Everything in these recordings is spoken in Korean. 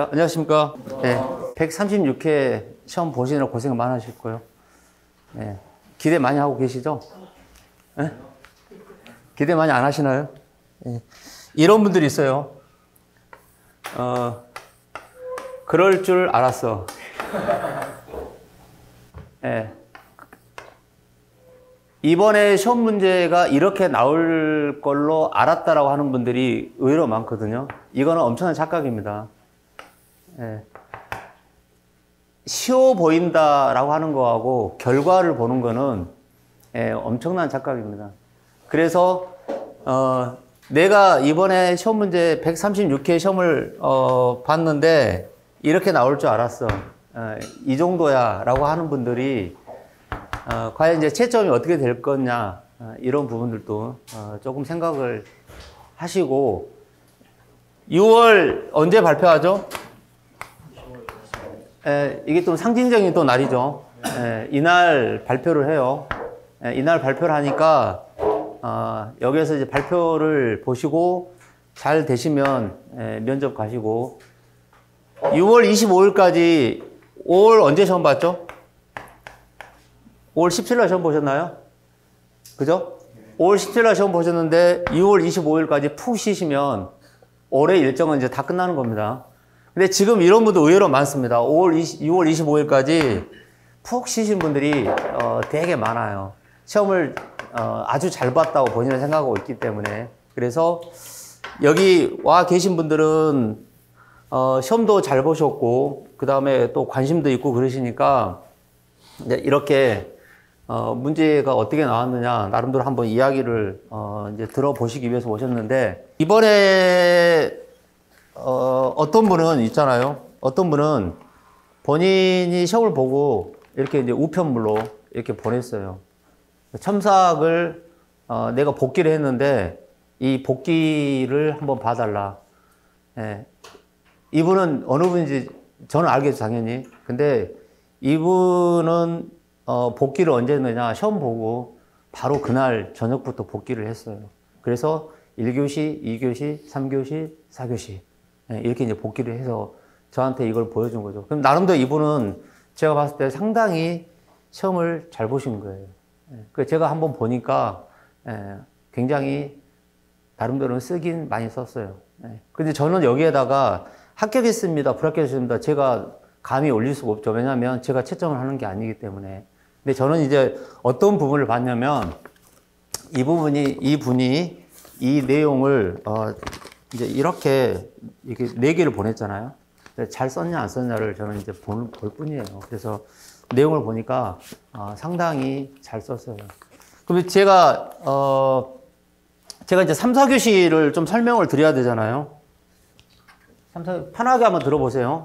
자, 안녕하십니까. 네, 136회 시험 보시느라 고생 많으실 거예요. 네, 기대 많이 하고 계시죠? 네? 기대 많이 안 하시나요? 네. 이런 분들이 있어요. 그럴 줄 알았어. 네. 이번에 시험 문제가 이렇게 나올 걸로 알았다라고 하는 분들이 의외로 많거든요. 이거는 엄청난 착각입니다. 예. 쉬워 보인다라고 하는 거하고 결과를 보는 거는 엄청난 착각입니다. 그래서 내가 이번에 시험 문제 136회 시험을 봤는데 이렇게 나올 줄 알았어. 이 정도야 라고 하는 분들이 과연 이제 채점이 어떻게 될 거냐 이런 부분들도 조금 생각을 하시고 6월 언제 발표하죠? 이게 또 상징적인 또 날이죠. 이날 발표를 해요. 이날 발표를 하니까 여기에서 이제 발표를 보시고 잘 되시면 면접 가시고 6월 25일까지 5월 언제 시험 봤죠? 5월 17일 시험 보셨나요? 그죠? 5월 17일 시험 보셨는데 6월 25일까지 푹 쉬시면 올해 일정은 이제 다 끝나는 겁니다. 근데 지금 이런 분들 의외로 많습니다. 6월 25일까지 푹 쉬신 분들이 되게 많아요. 시험을 아주 잘 봤다고 본인은 생각하고 있기 때문에. 그래서 여기 와 계신 분들은 시험도 잘 보셨고 그 다음에 또 관심도 있고 그러시니까 이제 이렇게 문제가 어떻게 나왔느냐 나름대로 한번 이야기를 이제 들어보시기 위해서 오셨는데 이번에 어떤 분은 있잖아요. 어떤 분은 본인이 시험을 보고 이렇게 이제 우편물로 이렇게 보냈어요. 첨삭을 내가 복기를 했는데 이 복기를 한번 봐달라. 예. 이분은 어느 분인지 저는 알겠죠, 당연히. 근데 이분은 복기를 언제 했느냐 시험 보고 바로 그날 저녁부터 복기를 했어요. 그래서 1교시, 2교시, 3교시, 4교시 이렇게 이제 복기를 해서 저한테 이걸 보여준 거죠. 그럼 나름대로 이분은 제가 봤을 때 상당히 시험을 잘 보신 거예요. 제가 한번 보니까 굉장히 나름대로는 쓰긴 많이 썼어요. 근데 저는 여기에다가 합격했습니다, 불합격했습니다. 제가 감히 올릴 수가 없죠. 왜냐하면 제가 채점을 하는 게 아니기 때문에. 근데 저는 이제 어떤 부분을 봤냐면 이 분이 이 내용을 이제 이렇게 4개를 보냈잖아요. 잘 썼냐 안 썼냐를 저는 이제 볼 뿐이에요. 그래서 내용을 보니까 상당히 잘 썼어요. 그럼 제가 이제 3, 4교시를 좀 설명을 드려야 되잖아요. 편하게 한번 들어보세요.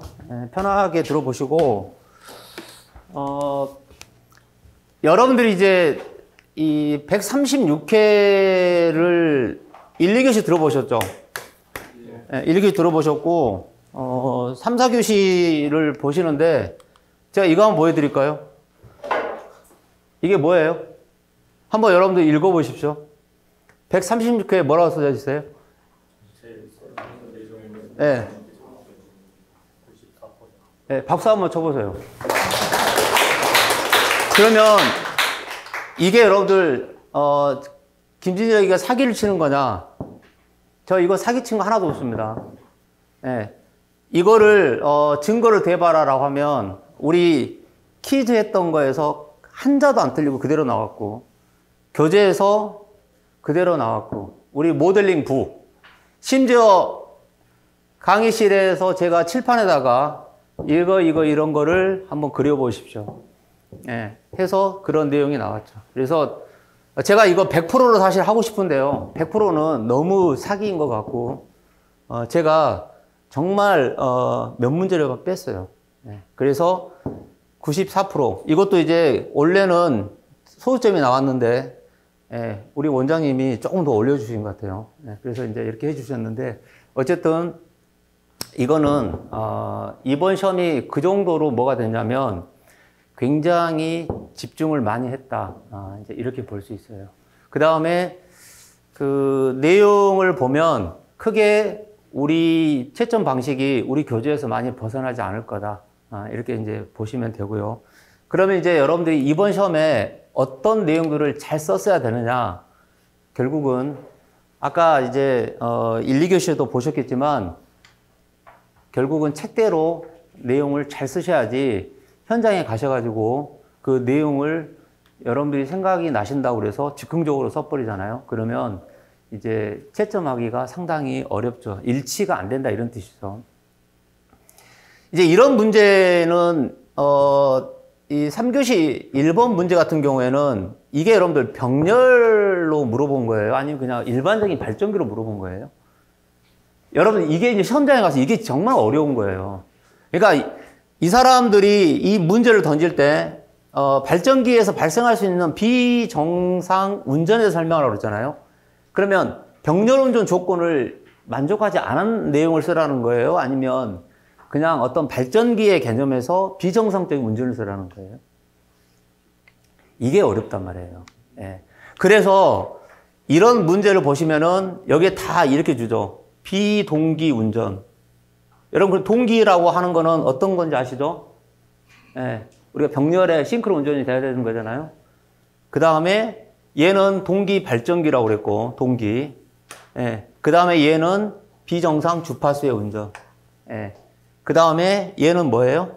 편하게 들어보시고 여러분들이 이제 이 136회를 1, 2교시 들어보셨죠? 1, 2교시 들어보셨고 3, 4교시를 보시는데 제가 이거 한번 보여드릴까요? 이게 뭐예요? 한번 여러분들 읽어보십시오. 136회에 뭐라고 써져 있어요? 네. 네, 박수 한번 쳐보세요. 그러면 이게 여러분들 김진혁이가 사기를 치는 거냐? 저 이거 사기친 거 하나도 없습니다. 네. 이거를 증거를 대봐라라고 하면 우리 퀴즈 했던 거에서 한자도 안 틀리고 그대로 나왔고 교재에서 그대로 나왔고 우리 모델링 부 심지어 강의실에서 제가 칠판에다가 이런 거를 한번 그려보십시오. 예, 해서 그런 내용이 나왔죠. 그래서 제가 이거 100%로 사실 하고 싶은데요. 100%는 너무 사기인 것 같고 제가 정말 몇 문제를 뺐어요. 예, 그래서 94% 이것도 이제 원래는 소수점이 나왔는데 우리 원장님이 조금 더 올려주신 것 같아요. 예, 그래서 이제 이렇게 해주셨는데 어쨌든 이거는 이번 시험이 그 정도로 뭐가 되냐면 굉장히 집중을 많이 했다. 이제 이렇게 볼 수 있어요. 그 다음에 그 내용을 보면 크게 우리 채점 방식이 우리 교재에서 많이 벗어나지 않을 거다. 이렇게 이제 보시면 되고요. 그러면 이제 여러분들이 이번 시험에 어떤 내용들을 잘 썼어야 되느냐. 결국은 아까 이제 1, 2교시에도 보셨겠지만 결국은 책대로 내용을 잘 쓰셔야지 현장에 가셔가지고 그 내용을 여러분들이 생각이 나신다고 그래서 즉흥적으로 써버리잖아요. 그러면 이제 채점하기가 상당히 어렵죠. 일치가 안 된다 이런 뜻이죠. 이제 이런 문제는 이 3교시 1번 문제 같은 경우에는 이게 여러분들 병렬로 물어본 거예요? 아니면 그냥 일반적인 발전기로 물어본 거예요? 여러분 이게 이제 시험장에 가서 이게 정말 어려운 거예요. 그러니까 이 사람들이 이 문제를 던질 때 발전기에서 발생할 수 있는 비정상 운전에 설명하라고 그랬잖아요. 그러면 병렬 운전 조건을 만족하지 않은 내용을 쓰라는 거예요? 아니면 그냥 어떤 발전기의 개념에서 비정상적인 운전을 쓰라는 거예요? 이게 어렵단 말이에요. 예. 그래서 이런 문제를 보시면은 여기에 다 이렇게 주죠. 비동기 운전. 여러분, 동기라고 하는 거는 어떤 건지 아시죠? 예. 우리가 병렬에 싱크로 운전이 돼야 되는 거잖아요. 그 다음에 얘는 동기 발전기라고 그랬고, 동기. 예. 그 다음에 얘는 비정상 주파수의 운전. 예. 그 다음에 얘는 뭐예요?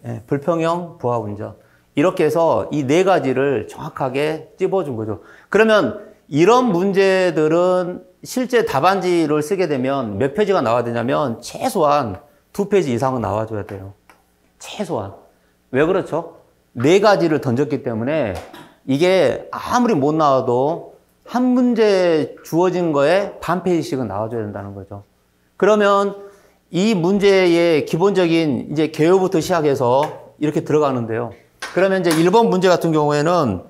예. 불평형 부하 운전. 이렇게 해서 이 네 가지를 정확하게 찝어준 거죠. 그러면 이런 문제들은 실제 답안지를 쓰게 되면 몇 페이지가 나와야 되냐면 최소한 2페이지 이상은 나와줘야 돼요. 최소한. 왜 그렇죠? 네 가지를 던졌기 때문에 이게 아무리 못 나와도 한 문제 주어진 거에 반 페이지씩은 나와줘야 된다는 거죠. 그러면 이 문제의 기본적인 이제 개요부터 시작해서 이렇게 들어가는데요. 그러면 이제 1번 문제 같은 경우에는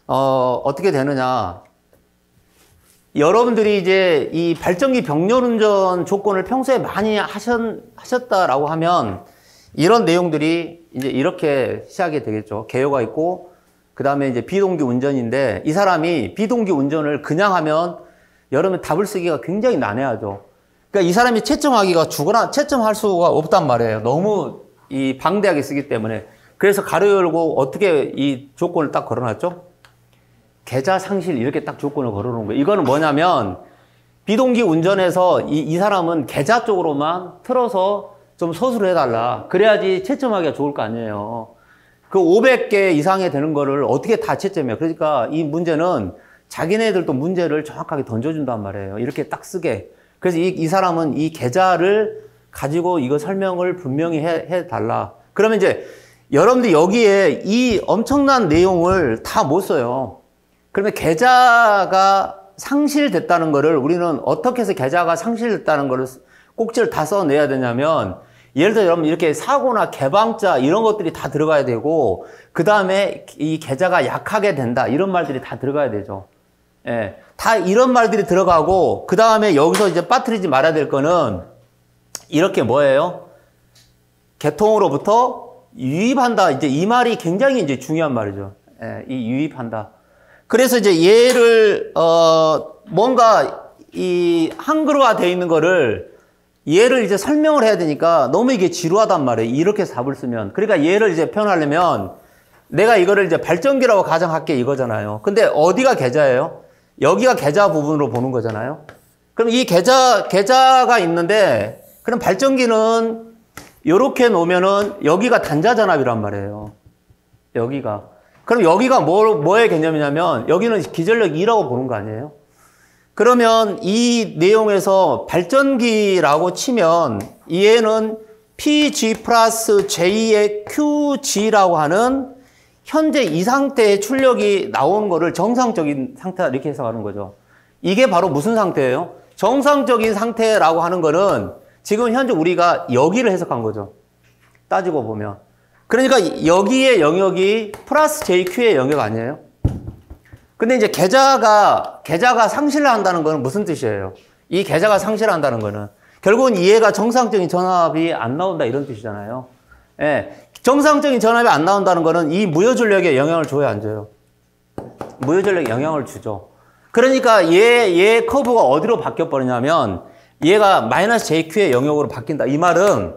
어떻게 되느냐. 여러분들이 이제 이 발전기 병렬 운전 조건을 평소에 많이 하셨다라고 하면 이런 내용들이 이제 이렇게 시작이 되겠죠. 개요가 있고, 그 다음에 이제 비동기 운전인데, 이 사람이 비동기 운전을 그냥 하면 여러분 답을 쓰기가 굉장히 난해하죠. 그러니까 이 사람이 채점하기가 죽어나 채점할 수가 없단 말이에요. 너무 이 방대하게 쓰기 때문에. 그래서 가로 열고 어떻게 이 조건을 딱 걸어놨죠? 계좌 상실 이렇게 딱 조건을 걸어놓은 거예요. 이거는 뭐냐면 비동기 운전에서 이 사람은 계좌 쪽으로만 틀어서 좀 서술을 해달라. 그래야지 채점하기가 좋을 거 아니에요. 그 500개 이상이 되는 거를 어떻게 다 채점해요? 그러니까 이 문제는 자기네들도 문제를 정확하게 던져준단 말이에요. 이렇게 딱 쓰게. 그래서 이 사람은 이 계좌를 가지고 이거 설명을 분명히 해달라. 그러면 이제 여러분들이 여기에 이 엄청난 내용을 다 못 써요. 그러면 계좌가 상실됐다는 거를 우리는 어떻게 해서 계좌가 상실됐다는 거를 꼭지를 다 써내야 되냐면, 예를 들어 여러분 이렇게 사고나 개방자 이런 것들이 다 들어가야 되고, 그 다음에 이 계좌가 약하게 된다 이런 말들이 다 들어가야 되죠. 예, 다 이런 말들이 들어가고, 그 다음에 여기서 이제 빠뜨리지 말아야 될 거는 이렇게 뭐예요? 계통으로부터 유입한다. 이제 이 말이 굉장히 이제 중요한 말이죠. 예, 이 유입한다. 그래서 이제 얘를 뭔가 이 한글화 되어 있는 거를 얘를 이제 설명을 해야 되니까 너무 이게 지루하단 말이에요. 이렇게 답을 쓰면. 그러니까 얘를 이제 표현하려면 내가 이거를 이제 발전기라고 가정할게 이거잖아요. 근데 어디가 계좌예요? 여기가 계좌 부분으로 보는 거잖아요. 그럼 이 계좌가 있는데, 그럼 발전기는 이렇게 놓으면은 여기가 단자전압이란 말이에요. 여기가. 그럼 여기가 뭐의 개념이냐면 여기는 기전력 2라고 보는 거 아니에요? 그러면 이 내용에서 발전기라고 치면 얘는 PG 플러스 J의 QG라고 하는 현재 이 상태의 출력이 나온 거를 정상적인 상태다 이렇게 해석하는 거죠. 이게 바로 무슨 상태예요? 정상적인 상태라고 하는 거는 지금 현재 우리가 여기를 해석한 거죠. 따지고 보면. 그러니까 여기의 영역이 플러스 JQ의 영역 아니에요? 근데 이제 계좌가 상실한다는 거는 무슨 뜻이에요? 이 계좌가 상실한다는 거는 결국은 얘가 정상적인 전압이 안 나온다 이런 뜻이잖아요. 예. 정상적인 전압이 안 나온다는 거는 이 무효전력에 영향을 줘요, 안 줘요? 무효전력에 영향을 주죠. 그러니까 얘 커브가 어디로 바뀌어 버리냐면 얘가 마이너스 JQ의 영역으로 바뀐다. 이 말은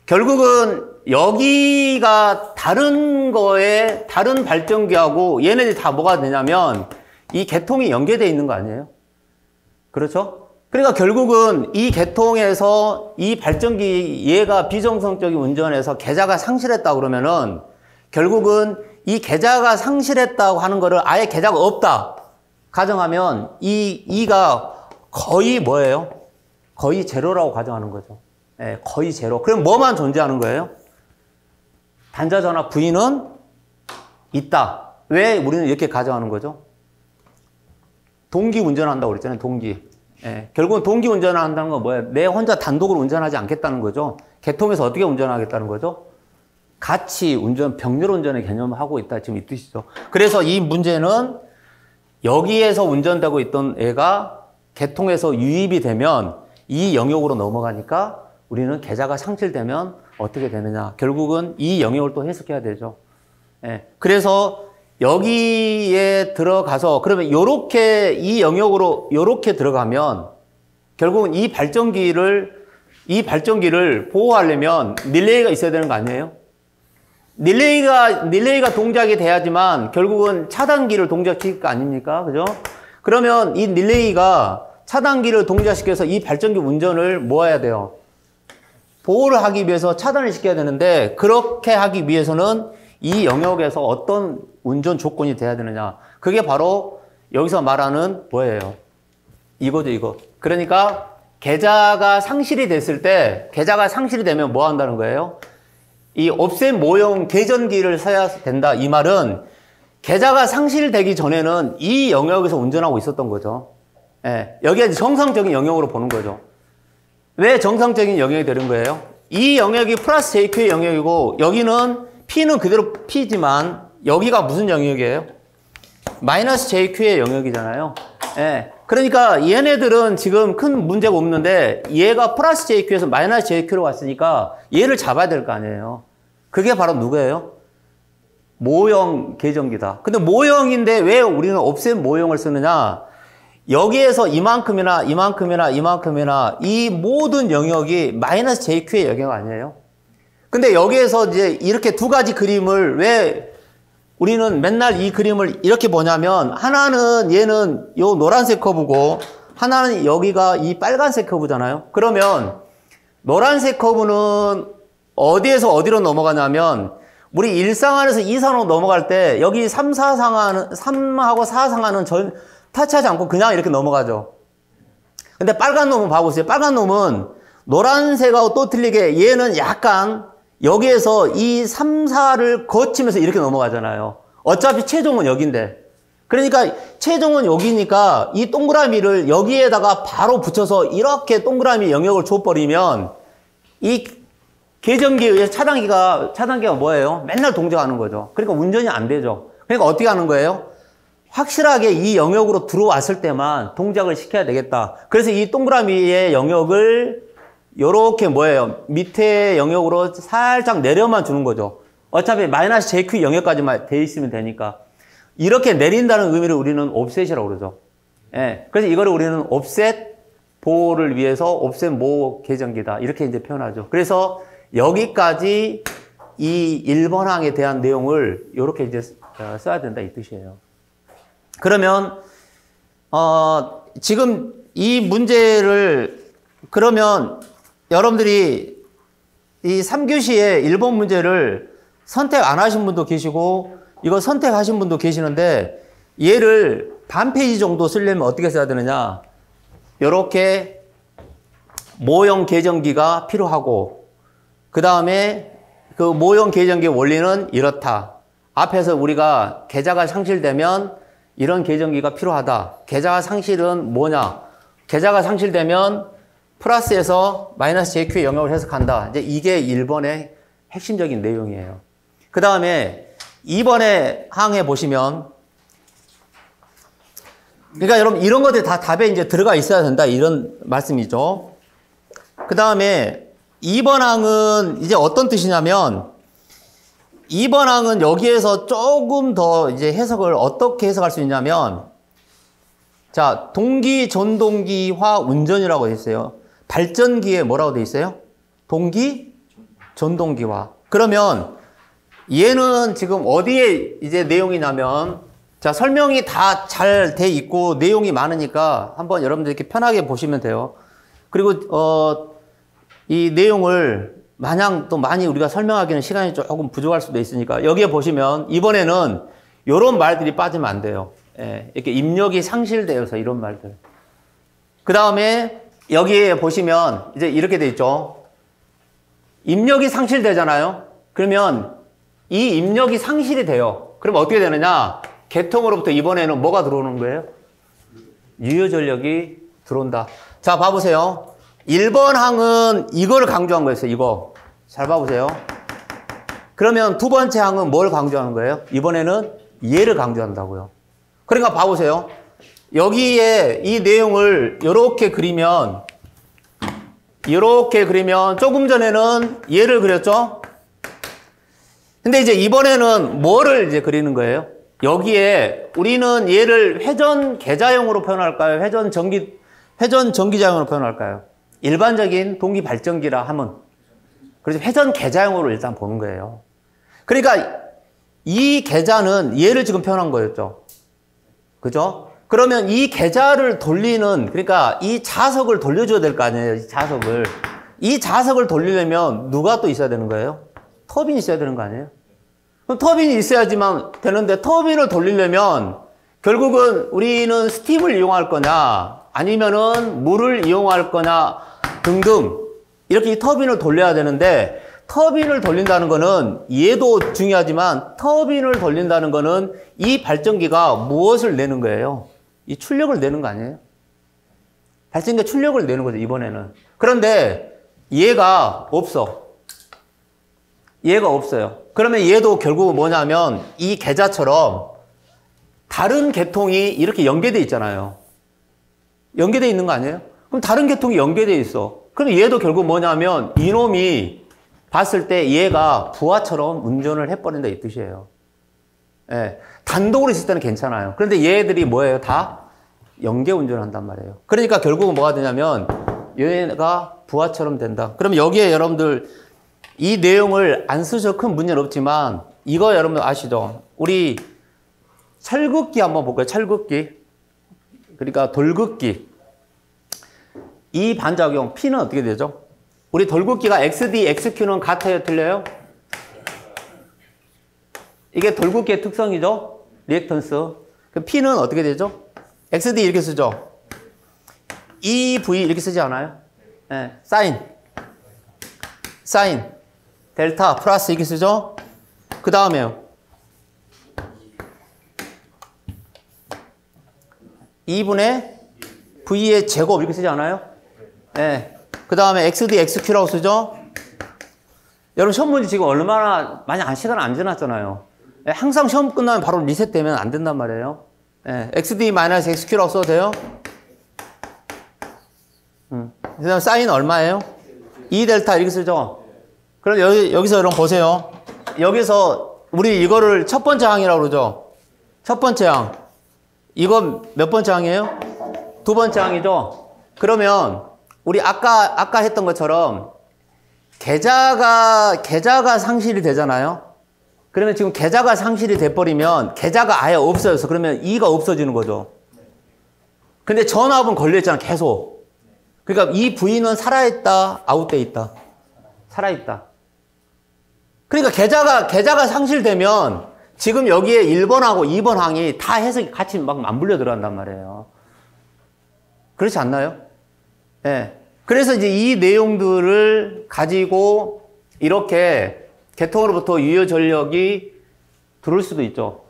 결국은 여기가 다른 거에 다른 발전기하고 얘네들이 다 뭐가 되냐면 이 계통이 연계되어 있는 거 아니에요? 그렇죠? 그러니까 결국은 이 계통에서 이 발전기 얘가 비정상적인 운전에서 계좌가 상실했다 그러면은 결국은 이 계좌가 상실했다고 하는 거를 아예 계좌가 없다 가정하면 이가 거의 뭐예요? 거의 제로라고 가정하는 거죠. 예, 거의 제로. 그럼 뭐만 존재하는 거예요? 단자전압 V는 있다. 왜 우리는 이렇게 가정하는 거죠? 동기 운전한다고 그랬잖아요. 동기. 예, 결국은 동기 운전한다는 건 뭐예요? 내 혼자 단독으로 운전하지 않겠다는 거죠. 계통에서 어떻게 운전하겠다는 거죠? 같이 운전, 병렬 운전의 개념을 하고 있다. 지금 이 뜻이죠. 그래서 이 문제는 여기에서 운전되고 있던 애가 계통에서 유입이 되면 이 영역으로 넘어가니까 우리는 계좌가 상실되면 어떻게 되느냐. 결국은 이 영역을 또 해석해야 되죠. 예. 그래서 여기에 들어가서 그러면 요렇게 이 영역으로 요렇게 들어가면 결국은 이 발전기를 보호하려면 릴레이가 있어야 되는 거 아니에요? 릴레이가 동작이 돼야지만 결국은 차단기를 동작시킬 거 아닙니까? 그죠? 그러면 이 릴레이가 차단기를 동작시켜서 이 발전기 운전을 뭐 해야 돼요? 보호를 하기 위해서 차단을 시켜야 되는데 그렇게 하기 위해서는 이 영역에서 어떤 운전 조건이 돼야 되느냐. 그게 바로 여기서 말하는 뭐예요? 이거죠, 이거. 그러니까 계좌가 상실이 됐을 때 계좌가 상실이 되면 뭐 한다는 거예요? 이 옵셋 모형 계전기를 써야 된다. 이 말은 계좌가 상실되기 전에는 이 영역에서 운전하고 있었던 거죠. 예, 여기가 정상적인 영역으로 보는 거죠. 왜 정상적인 영역이 되는 거예요? 이 영역이 플러스 JQ의 영역이고 여기는 P는 그대로 P지만 여기가 무슨 영역이에요? 마이너스 JQ의 영역이잖아요. 예, 그러니까 얘네들은 지금 큰 문제가 없는데 얘가 플러스 JQ에서 마이너스 JQ로 왔으니까 얘를 잡아야 될 거 아니에요. 그게 바로 누구예요? 모형 계전기다. 근데 모형인데 왜 우리는 옵셋 모형을 쓰느냐? 여기에서 이만큼이나 이 모든 영역이 마이너스 JQ의 영역 아니에요? 근데 여기에서 이제 이렇게 두 가지 그림을 왜 우리는 맨날 이 그림을 이렇게 보냐면 하나는 얘는 요 노란색 커브고 하나는 여기가 이 빨간색 커브잖아요. 그러면 노란색 커브는 어디에서 어디로 넘어가냐면 우리 일상 안에서 2산으로 넘어갈 때 여기 3하고 4 상하는 타치하지 않고 그냥 이렇게 넘어가죠. 근데 빨간 놈은 봐보세요. 빨간 놈은 노란색하고 또 틀리게 얘는 약간 여기에서 이 3, 4를 거치면서 이렇게 넘어가잖아요. 어차피 최종은 여긴데. 그러니까 최종은 여기니까 이 동그라미를 여기에다가 바로 붙여서 이렇게 동그라미 영역을 줘버리면 이 계전기에 의해서 차단기가 뭐예요? 맨날 동작하는 거죠. 그러니까 운전이 안 되죠. 그러니까 어떻게 하는 거예요? 확실하게 이 영역으로 들어왔을 때만 동작을 시켜야 되겠다. 그래서 이 동그라미의 영역을 요렇게 뭐예요? 밑에 영역으로 살짝 내려만 주는 거죠. 어차피 마이너스 JQ 영역까지만 돼 있으면 되니까. 이렇게 내린다는 의미를 우리는 옵셋이라고 그러죠. 예. 그래서 이거를 우리는 옵셋 보호를 위해서 옵셋 모호 계전기다. 이렇게 이제 표현하죠. 그래서 여기까지 이 1번 항에 대한 내용을 요렇게 이제 써야 된다. 이 뜻이에요. 그러면, 지금 이 문제를, 그러면 여러분들이 이 3교시에 1번 문제를 선택 안 하신 분도 계시고, 이거 선택하신 분도 계시는데, 얘를 반 페이지 정도 쓰려면 어떻게 써야 되느냐. 요렇게 모형 계전기가 필요하고, 그 다음에 그 모형 계전기의 원리는 이렇다. 앞에서 우리가 계좌가 상실되면 이런 계전기가 필요하다. 계좌 상실은 뭐냐? 계좌가 상실되면 플러스에서 마이너스 JQ의 영역을 해석한다. 이제 이게 1번의 핵심적인 내용이에요. 그 다음에 2번의 항에 보시면, 그러니까 여러분 이런 것들이 다 답에 이제 들어가 있어야 된다. 이런 말씀이죠. 그 다음에 2번 항은 이제 어떤 뜻이냐면, 2번 항은 여기에서 조금 더 이제 해석을 어떻게 해석할 수 있냐면, 자, 동기, 전동기화, 운전이라고 돼 있어요. 발전기에 뭐라고 돼 있어요? 동기, 전동기화. 그러면 얘는 지금 어디에 이제 내용이 나면, 자, 설명이 다 잘 돼 있고 내용이 많으니까 한번 여러분들 이렇게 편하게 보시면 돼요. 그리고 이 내용을 마냥 또 많이 우리가 설명하기는 시간이 조금 부족할 수도 있으니까 여기에 보시면 이번에는 이런 말들이 빠지면 안 돼요. 예, 이렇게 입력이 상실되어서 이런 말들. 그 다음에 여기에 보시면 이제 이렇게 돼 있죠. 입력이 상실되잖아요. 그러면 이 입력이 상실이 돼요. 그럼 어떻게 되느냐? 개통으로부터 이번에는 뭐가 들어오는 거예요? 유효 전력이 들어온다. 자, 봐보세요. 1번 항은 이거를 강조한 거였어요. 이거. 잘 봐보세요. 그러면 두 번째 항은 뭘 강조하는 거예요? 이번에는 얘를 강조한다고요. 그러니까 봐보세요. 여기에 이 내용을 이렇게 그리면 조금 전에는 얘를 그렸죠? 근데 이제 이번에는 뭐를 이제 그리는 거예요? 여기에 우리는 얘를 회전 계좌형으로 표현할까요? 회전 전기자형으로 표현할까요? 일반적인 동기 발전기라 하면 그래서 회전 계좌형으로 일단 보는 거예요. 그러니까 이 계좌는 얘를 지금 표현한 거였죠. 그죠? 그러면 이 계좌를 돌리는, 그러니까 이 자석을 돌려줘야 될 거 아니에요. 이 자석을 돌리려면 누가 또 있어야 되는 거예요? 터빈이 있어야 되는 거 아니에요? 그럼 터빈이 있어야지만 되는데, 터빈을 돌리려면 결국은 우리는 스팀을 이용할 거냐 아니면은 물을 이용할 거냐 등등 이렇게 이 터빈을 돌려야 되는데, 터빈을 돌린다는 거는 얘도 중요하지만 터빈을 돌린다는 거는 이 발전기가 무엇을 내는 거예요? 이 출력을 내는 거 아니에요? 발전기가 출력을 내는 거죠, 이번에는. 그런데 얘가 없어. 얘가 없어요. 그러면 얘도 결국 뭐냐면 이 계좌처럼 다른 계통이 이렇게 연계되어 있잖아요. 연계되어 있는 거 아니에요? 그럼 다른 계통이 연계되어 있어. 그럼 얘도 결국 뭐냐면 이놈이 봤을 때 얘가 부하처럼 운전을 해버린다 이 뜻이에요. 예, 단독으로 있을 때는 괜찮아요. 그런데 얘들이 뭐예요? 다 연계 운전을 한단 말이에요. 그러니까 결국은 뭐가 되냐면 얘가 부하처럼 된다. 그럼 여기에 여러분들 이 내용을 안 쓰셔도 큰 문제는 없지만 이거 여러분들 아시죠? 우리 철극기 한번 볼까요? 철극기. 그러니까 돌극기. 이 반작용 P는 어떻게 되죠? 우리 돌극기가 XD, XQ는 같아요? 틀려요? 이게 돌극기의 특성이죠? 리액턴스. 그 P는 어떻게 되죠? XD 이렇게 쓰죠? EV 이렇게 쓰지 않아요? 네. 사인. 델타, 플러스 이렇게 쓰죠? 그 다음에요. 2분의 V의 제곱 이렇게 쓰지 않아요? 네. 그 다음에 XD, XQ라고 쓰죠? 여러분 시험 문제 지금 얼마나 많이 시간 안 지났잖아요. 네. 항상 시험 끝나면 바로 리셋되면 안 된단 말이에요. 네. XD-XQ라고 써도 돼요? 그 다음 사인 얼마예요? 2델타 이렇게 쓰죠? 그럼 여기서 여러분 보세요. 여기서 우리 이거를 첫 번째 항이라고 그러죠? 첫 번째 항. 이건 몇 번째 항이에요? 두 번째 항이죠? 그러면 우리 아까 했던 것처럼 계좌가 상실이 되잖아요? 그러면 지금 계좌가 상실이 돼버리면 계좌가 아예 없어져서 그러면 2가 없어지는 거죠. 근데 전압은 걸려있잖아, 계속. 그러니까 이 V는 살아있다, 아웃돼 있다? 살아있다. 그러니까 계좌가 상실되면 지금 여기에 1번하고 2번 항이 다 해석이 같이 막 맞물려 들어간단 말이에요. 그렇지 않나요? 예. 네. 그래서 이제 이 내용들을 가지고 이렇게 계통으로부터 유효 전력이 들어올 수도 있죠.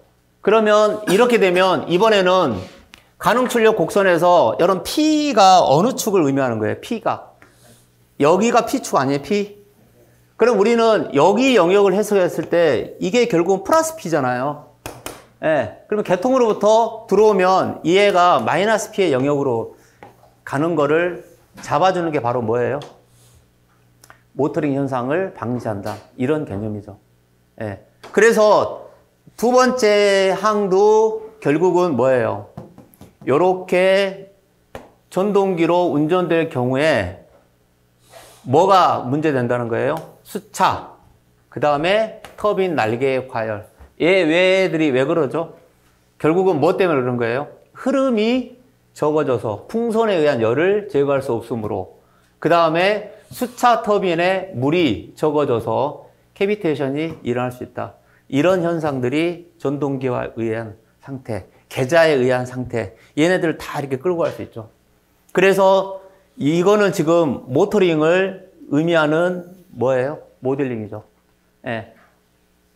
그러면 이렇게 되면 이번에는 가능 출력 곡선에서 여러분 P가 어느 축을 의미하는 거예요? P가. 여기가 P축 아니에요? P? 그럼 우리는 여기 영역을 해석했을 때 이게 결국은 플러스 P잖아요. 예. 그러면 계통으로부터 들어오면 얘가 마이너스 P의 영역으로 가는 거를 잡아주는 게 바로 뭐예요? 모터링 현상을 방지한다. 이런 개념이죠. 예. 그래서 두 번째 항도 결국은 뭐예요? 요렇게 전동기로 운전될 경우에 뭐가 문제된다는 거예요? 수차, 그 다음에 터빈 날개의 과열. 얘 외들이 왜 그러죠? 결국은 뭐 때문에 그런 거예요? 흐름이 적어져서 풍선에 의한 열을 제거할 수 없으므로, 그 다음에 수차 터빈에 물이 적어져서 캐비테이션이 일어날 수 있다. 이런 현상들이 전동기와 의한 상태, 계자에 의한 상태, 얘네들 다 이렇게 끌고 갈 수 있죠. 그래서 이거는 지금 모터링을 의미하는 뭐예요? 모델링이죠. 예.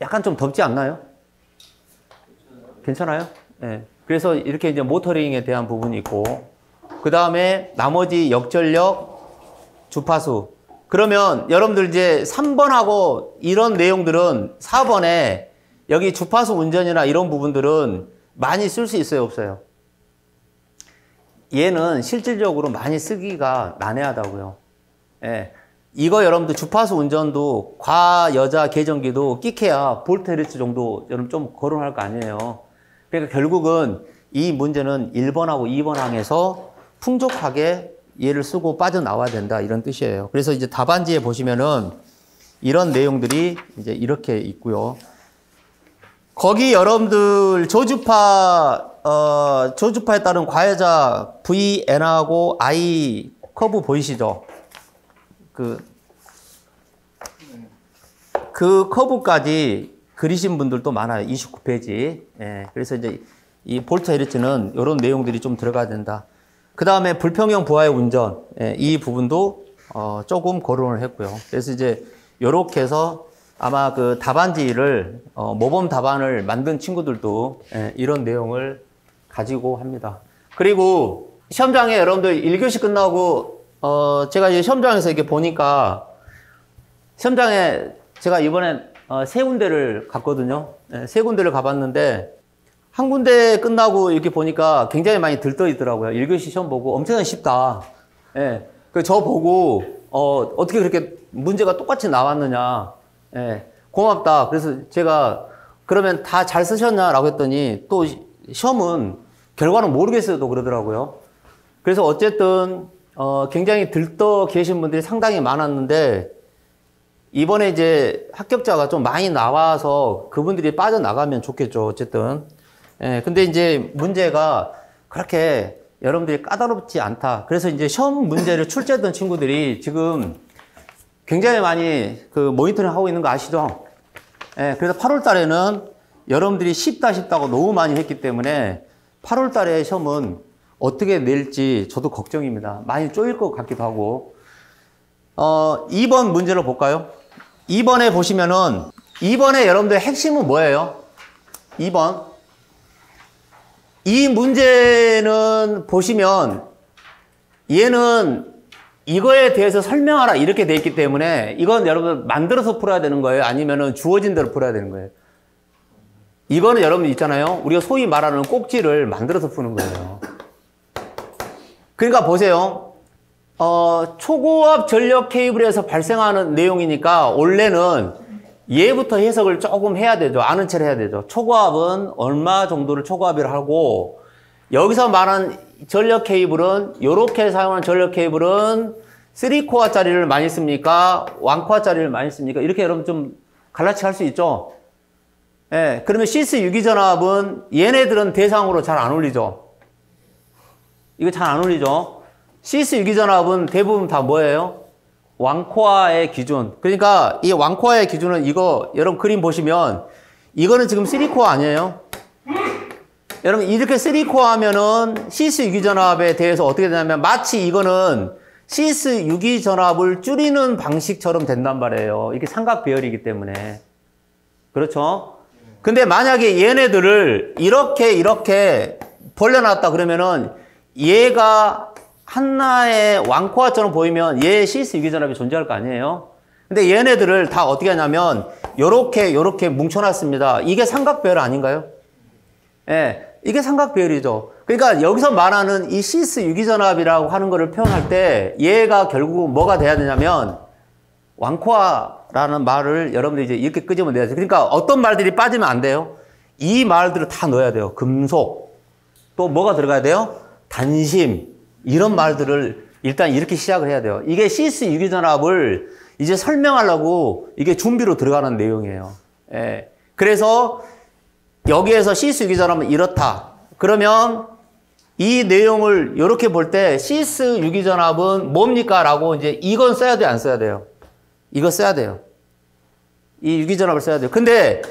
약간 좀 덥지 않나요? 괜찮아요? 예. 그래서 이렇게 이제 모터링에 대한 부분이 있고, 그 다음에 나머지 역전력, 주파수. 그러면 여러분들 이제 3번하고 이런 내용들은 4번에 여기 주파수 운전이나 이런 부분들은 많이 쓸 수 있어요, 없어요? 얘는 실질적으로 많이 쓰기가 난해하다고요. 예. 이거 여러분들 주파수 운전도 과여자 계정기도 끼케야 볼트 헤르츠 정도 여러분 좀 거론할 거 아니에요. 그러니까 결국은 이 문제는 1번하고 2번 항에서 풍족하게 얘를 쓰고 빠져나와야 된다, 이런 뜻이에요. 그래서 이제 답안지에 보시면은 이런 내용들이 이제 이렇게 있고요. 거기 여러분들 조주파에 따른 과여자 VN하고 I 커브 보이시죠? 그 커브까지 그리신 분들도 많아요. 29페이지. 예, 그래서 이제 이 볼트 헤르츠는 이런 내용들이 좀 들어가야 된다. 그 다음에 불평형 부하의 운전. 예, 이 부분도 조금 거론을 했고요. 그래서 이제 요렇게 해서 아마 그 답안지를 모범 답안을 만든 친구들도 예, 이런 내용을 가지고 합니다. 그리고 시험장에 여러분들 1교시 끝나고 제가 이제 시험장에서 이렇게 보니까 시험장에 제가 이번에 세 군데를 갔거든요. 네, 세 군데를 가봤는데 한 군데 끝나고 이렇게 보니까 굉장히 많이 들떠 있더라고요. 1교시 시험 보고 엄청나게 쉽다. 예. 저 보고 어떻게 그렇게 문제가 똑같이 나왔느냐. 예. 고맙다. 그래서 제가 그러면 다 잘 쓰셨냐라고 했더니 또 시험은 결과는 모르겠어요. 또 그러더라고요. 그래서 어쨌든 굉장히 들떠 계신 분들이 상당히 많았는데 이번에 이제 합격자가 좀 많이 나와서 그분들이 빠져나가면 좋겠죠. 어쨌든. 예, 근데 이제 문제가 그렇게 여러분들이 까다롭지 않다. 그래서 이제 시험 문제를 출제했던 친구들이 지금 굉장히 많이 그 모니터링 하고 있는 거 아시죠? 예, 그래서 8월 달에는 여러분들이 쉽다고 너무 많이 했기 때문에 8월 달에 시험은 어떻게 낼지 저도 걱정입니다. 많이 쪼일 것 같기도 하고. 2번 문제를 볼까요? 2번에 보시면은 2번에 여러분들 핵심은 뭐예요? 2번. 이 문제는 보시면 얘는 이거에 대해서 설명하라 이렇게 돼 있기 때문에 이건 여러분 만들어서 풀어야 되는 거예요? 아니면은 주어진 대로 풀어야 되는 거예요? 이거는 여러분 있잖아요. 우리가 소위 말하는 꼭지를 만들어서 푸는 거예요. 그러니까 보세요. 초고압 전력 케이블에서 발생하는 내용이니까 원래는 얘부터 해석을 조금 해야 되죠. 아는 체를 해야 되죠. 초고압은 얼마 정도를 초고압이라 하고 여기서 말한 전력 케이블은 이렇게 사용하는 전력 케이블은 3코어짜리를 많이 씁니까? 1코어짜리를 많이 씁니까? 이렇게 여러분 좀 갈라치 할 수 있죠. 예, 그러면 시스 유기전압은 얘네들은 대상으로 잘 안 올리죠. 이거 잘 안 올리죠. 시스 유기전압은 대부분 다 뭐예요? 왕코어의 기준. 그러니까 이 왕코어의 기준은 이거 여러분 그림 보시면 이거는 지금 3코어 아니에요? 여러분 이렇게 3코어 하면은 시스 유기전압에 대해서 어떻게 되냐면 마치 이거는 시스 유기전압을 줄이는 방식처럼 된단 말이에요. 이게 삼각 배열이기 때문에. 그렇죠? 근데 만약에 얘네들을 이렇게 벌려놨다 그러면은 얘가 하나의 왕코어처럼 보이면 얘 시스 유기전압이 존재할 거 아니에요? 근데 얘네들을 다 어떻게 하냐면 요렇게 뭉쳐놨습니다. 이게 삼각배열 아닌가요? 예, 이게 삼각배열이죠. 그러니까 여기서 말하는 이 시스 유기전압이라고 하는 거를 표현할 때 얘가 결국 뭐가 돼야 되냐면 왕코어라는 말을 여러분들이 이제 이렇게 끄집어 내야죠. 그러니까 어떤 말들이 빠지면 안 돼요? 이 말들을 다 넣어야 돼요. 금속, 또 뭐가 들어가야 돼요? 단심. 이런 말들을 일단 이렇게 시작을 해야 돼요. 이게 시스 유기전압을 이제 설명하려고 이게 준비로 들어가는 내용이에요. 예. 그래서 여기에서 시스 유기전압은 이렇다. 그러면 이 내용을 이렇게 볼 때 시스 유기전압은 뭡니까? 라고 이제 이건 써야 돼요? 안 써야 돼요? 이거 써야 돼요. 이 유기전압을 써야 돼요. 근데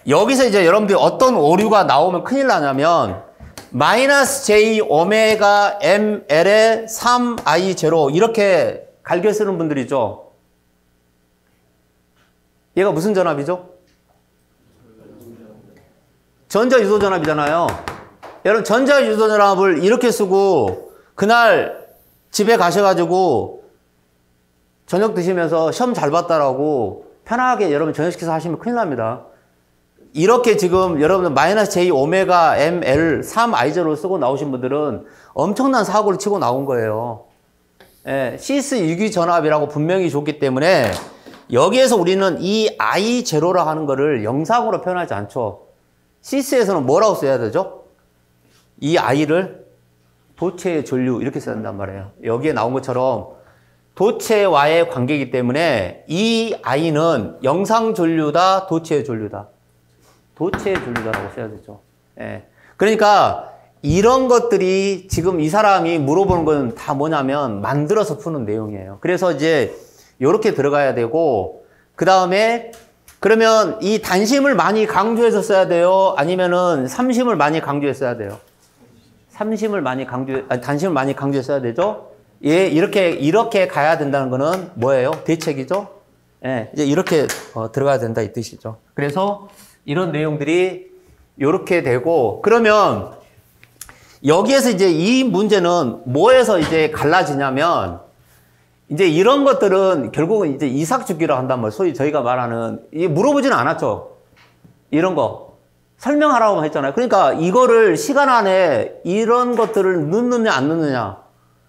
여기서 이제 여러분들이 어떤 오류가 나오면 큰일 나냐면 마이너스 J 오메가 ML의 3I 제로 이렇게 갈겨 쓰는 분들이죠. 얘가 무슨 전압이죠? 전자유도전압이잖아요. 여러분 전자유도전압을 이렇게 쓰고 그날 집에 가셔가지고 저녁 드시면서 시험 잘 봤다라고 편하게 여러분 저녁 시켜서 하시면 큰일 납니다. 이렇게 지금 여러분들 마이너스 J 오메가 ML 3I0로 쓰고 나오신 분들은 엄청난 사고를 치고 나온 거예요. 예, 시스 유기전압이라고 분명히 줬기 때문에 여기에서 우리는 이 I0라 하는 거를 영상으로 표현하지 않죠. 시스에서는 뭐라고 써야 되죠? 이 I를 도체의 전류 이렇게 써야 된단 말이에요. 여기에 나온 것처럼 도체와의 관계이기 때문에 이 I는 영상 전류다, 도체의 전류다. 도체의 전류다라고 써야 되죠. 예. 그러니까 이런 것들이 지금 이 사람이 물어보는 건 다 뭐냐면 만들어서 푸는 내용이에요. 그래서 이제 이렇게 들어가야 되고 그 다음에 그러면 이 단심을 많이 강조해서 써야 돼요? 아니면은 삼심을 많이 강조해서 써야 돼요? 단심을 많이 강조해서 써야 되죠? 예, 이렇게 가야 된다는 거는 뭐예요? 대책이죠? 예, 이제 이렇게 들어가야 된다 이 뜻이죠. 그래서 이런 내용들이 이렇게 되고 그러면 여기에서 이제 이 문제는 뭐에서 이제 갈라지냐면 이제 이런 것들은 결국은 이제 이삭주기로 한단 말이에요. 소위 저희가 말하는 이게 물어보지는 않았죠. 이런 거 설명하라고 했잖아요. 그러니까 이거를 시간 안에 이런 것들을 넣느냐 안 넣느냐.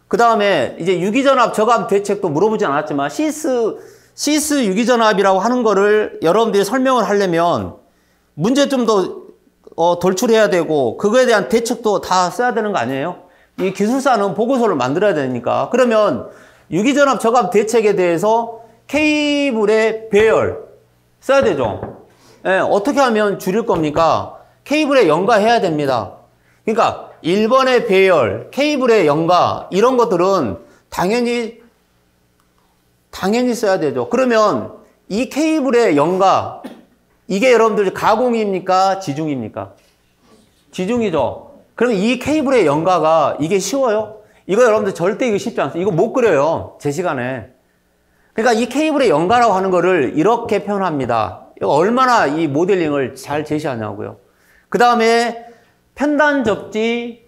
그 다음에 이제 유기전압 저감 대책도 물어보지 않았지만 시스 유기전압이라고 하는 거를 여러분들이 설명을 하려면 문제 좀 더 돌출해야 되고 그거에 대한 대책도 다 써야 되는 거 아니에요? 이 기술사는 보고서를 만들어야 되니까. 그러면 유기전압 저감 대책에 대해서 케이블의 배열 써야 되죠. 예, 어떻게 하면 줄일 겁니까? 케이블에 연가해야 됩니다. 그러니까 1번의 배열, 케이블의 연가 이런 것들은 당연히 써야 되죠. 그러면 이 케이블의 연가 이게 여러분들 가공입니까? 지중입니까? 지중이죠. 그러면 이 케이블의 연가가 이게 쉬워요? 이거 여러분들 절대 이거 쉽지 않습니다. 이거 못 그려요. 제 시간에. 그러니까 이 케이블의 연가라고 하는 거를 이렇게 표현합니다. 이거 얼마나 이 모델링을 잘 제시하냐고요. 그 다음에 편단 접지,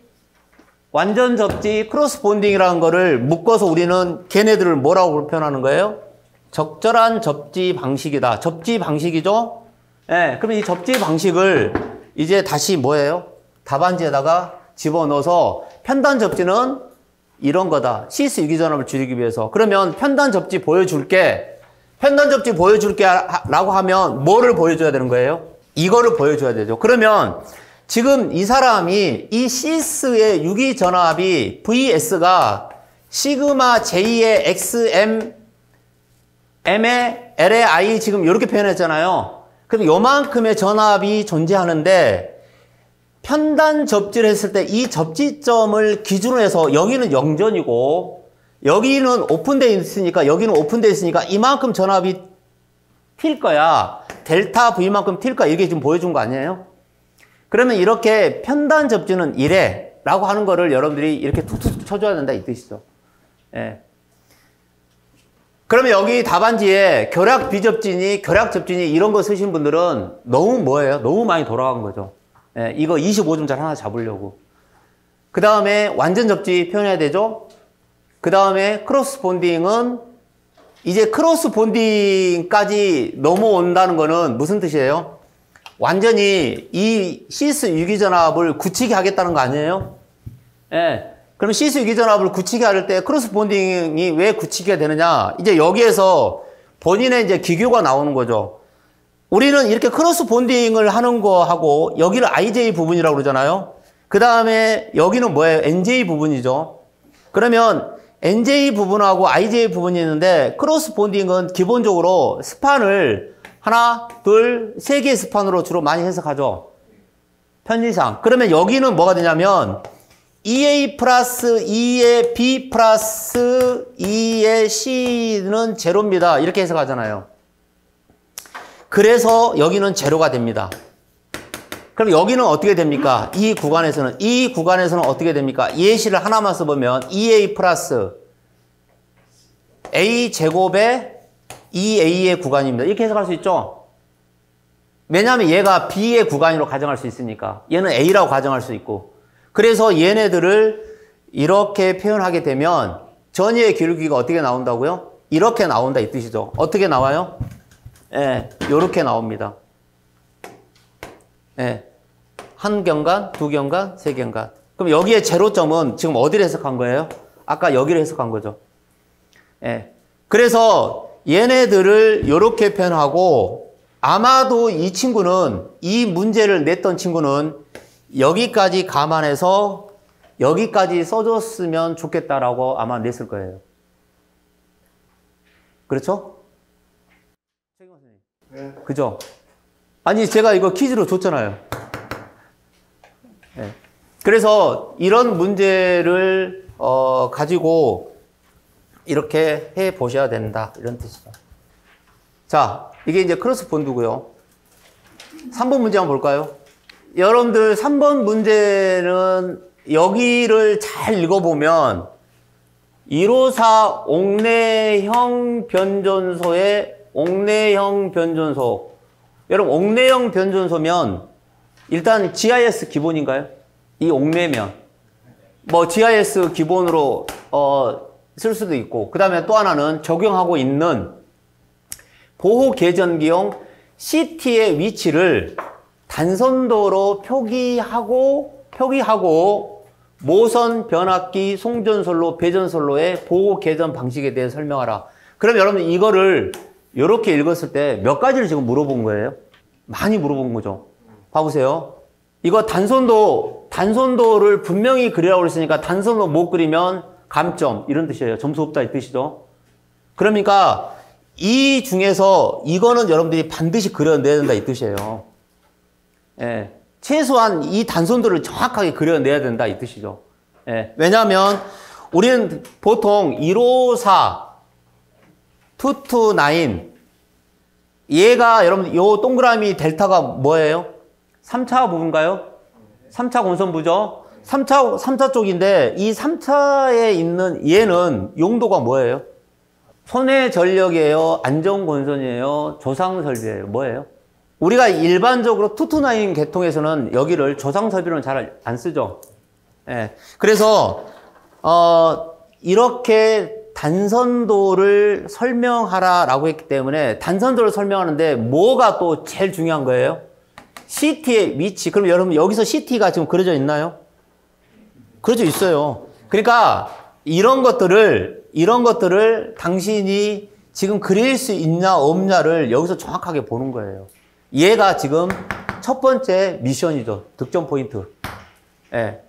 완전 접지, 크로스 본딩이라는 거를 묶어서 우리는 걔네들을 뭐라고 표현하는 거예요? 적절한 접지 방식이다. 접지 방식이죠? 예, 그럼 이 접지 방식을 이제 다시 뭐예요? 답안지에다가 집어넣어서 편단 접지는 이런 거다. 시스 유기전압을 줄이기 위해서. 그러면 편단 접지 보여줄게. 편단 접지 보여줄게 라고 하면 뭐를 보여줘야 되는 거예요? 이거를 보여줘야 되죠. 그러면 지금 이 사람이 이 시스의 유기전압이 VS가 시그마 J의 XM M의 L의 I 지금 이렇게 표현했잖아요. 그럼 요만큼의 전압이 존재하는데 편단 접지를 했을 때 이 접지점을 기준으로 해서 여기는 영전이고 여기는 오픈되어 있으니까 여기는 오픈되어 있으니까 이만큼 전압이 튈 거야. 델타 V만큼 튈 거야. 이게 지금 보여준 거 아니에요? 그러면 이렇게 편단 접지는 이래 라고 하는 거를 여러분들이 이렇게 툭툭 쳐줘야 된다 이 뜻이죠. 예. 그러면 여기 답안지에 결약 비접진이, 결약 접진이 이런 거 쓰신 분들은 너무 뭐예요? 너무 많이 돌아간 거죠. 예, 이거 25점짜리 하나 잡으려고. 그 다음에 완전 접지 표현해야 되죠? 그 다음에 크로스 본딩은 이제 크로스 본딩까지 넘어온다는 거는 무슨 뜻이에요? 완전히 이 시스 유기전압을 굳히게 하겠다는 거 아니에요? 예. 그럼 시스 유기전압을 굳히게 할 때 크로스 본딩이 왜 굳히게 되느냐? 이제 여기에서 본인의 이제 기교가 나오는 거죠. 우리는 이렇게 크로스 본딩을 하는 거하고 여기를 IJ 부분이라고 그러잖아요. 그 다음에 여기는 뭐예요? NJ 부분이죠. 그러면 NJ 부분하고 IJ 부분이 있는데 크로스 본딩은 기본적으로 스판을 하나, 둘, 세 개의 스판으로 주로 많이 해석하죠. 편의상. 그러면 여기는 뭐가 되냐면 EA 플러스 E의 B 플러스 E의 C는 제로입니다. 이렇게 해석하잖아요. 그래서 여기는 제로가 됩니다. 그럼 여기는 어떻게 됩니까? 이 구간에서는 어떻게 됩니까? 예시를 하나만 써보면 EA 플러스 A 제곱의 EA의 구간입니다. 이렇게 해석할 수 있죠? 왜냐하면 얘가 B의 구간으로 가정할 수 있으니까. 얘는 A라고 가정할 수 있고. 그래서 얘네들을 이렇게 표현하게 되면 전위의 기울기가 어떻게 나온다고요? 이렇게 나온다 이 뜻이죠. 어떻게 나와요? 예, 이렇게 나옵니다. 예, 한 경간, 두 경간, 세 경간. 그럼 여기에 제로점은 지금 어디를 해석한 거예요? 아까 여기를 해석한 거죠. 예, 그래서 얘네들을 이렇게 표현하고 아마도 이 친구는 이 문제를 냈던 친구는 여기까지 감안해서 여기까지 써줬으면 좋겠다라고 아마 냈을 거예요. 그렇죠? 네. 그죠? 아니 제가 이거 퀴즈로 줬잖아요. 네. 그래서 이런 문제를 가지고 이렇게 해 보셔야 된다 이런 뜻이죠. 자, 이게 이제 크로스 본드고요. 3번 문제 한번 볼까요? 여러분들 3번 문제는 여기를 잘 읽어보면 154 옥내형 변전소의 옥내형 변전소. 여러분 옥내형 변전소면 일단 GIS 기본인가요? 이 옥내면 뭐 GIS 기본으로 쓸 수도 있고 그 다음에 또 하나는 적용하고 있는 보호 계전기용 CT의 위치를 단선도로 표기하고 모선, 변압기, 송전선로, 배전선로의 보호 계전 방식에 대해 설명하라. 그럼 여러분 이거를 이렇게 읽었을 때 몇 가지를 지금 물어본 거예요? 많이 물어본 거죠. 봐보세요. 이거 단선도를 분명히 그리라고 그랬으니까 단선도 못 그리면 감점 이런 뜻이에요. 점수 없다 이 뜻이죠. 그러니까 이 중에서 이거는 여러분들이 반드시 그려내야 된다 이 뜻이에요. 예, 최소한 이 단선도를 정확하게 그려내야 된다 이 뜻이죠. 예, 왜냐하면 우리는 보통 154, 229 얘가 여러분 요 동그라미 델타가 뭐예요? 3차 부분가요? 3차 공선부죠? 3차 쪽인데 이 3차에 있는 얘는 용도가 뭐예요? 손해 전력이에요? 안전건선이에요? 조상설비예요? 뭐예요? 우리가 일반적으로 229 계통에서는 여기를 조상설비로는 잘 안 쓰죠. 예. 그래서 이렇게 단선도를 설명하라라고 했기 때문에 단선도를 설명하는데 뭐가 또 제일 중요한 거예요? CT의 위치. 그럼 여러분 여기서 CT가 지금 그려져 있나요? 그려져 있어요. 그러니까 이런 것들을 당신이 지금 그릴 수 있냐 없냐를 여기서 정확하게 보는 거예요. 얘가 지금 첫 번째 미션이죠. 득점 포인트. 예.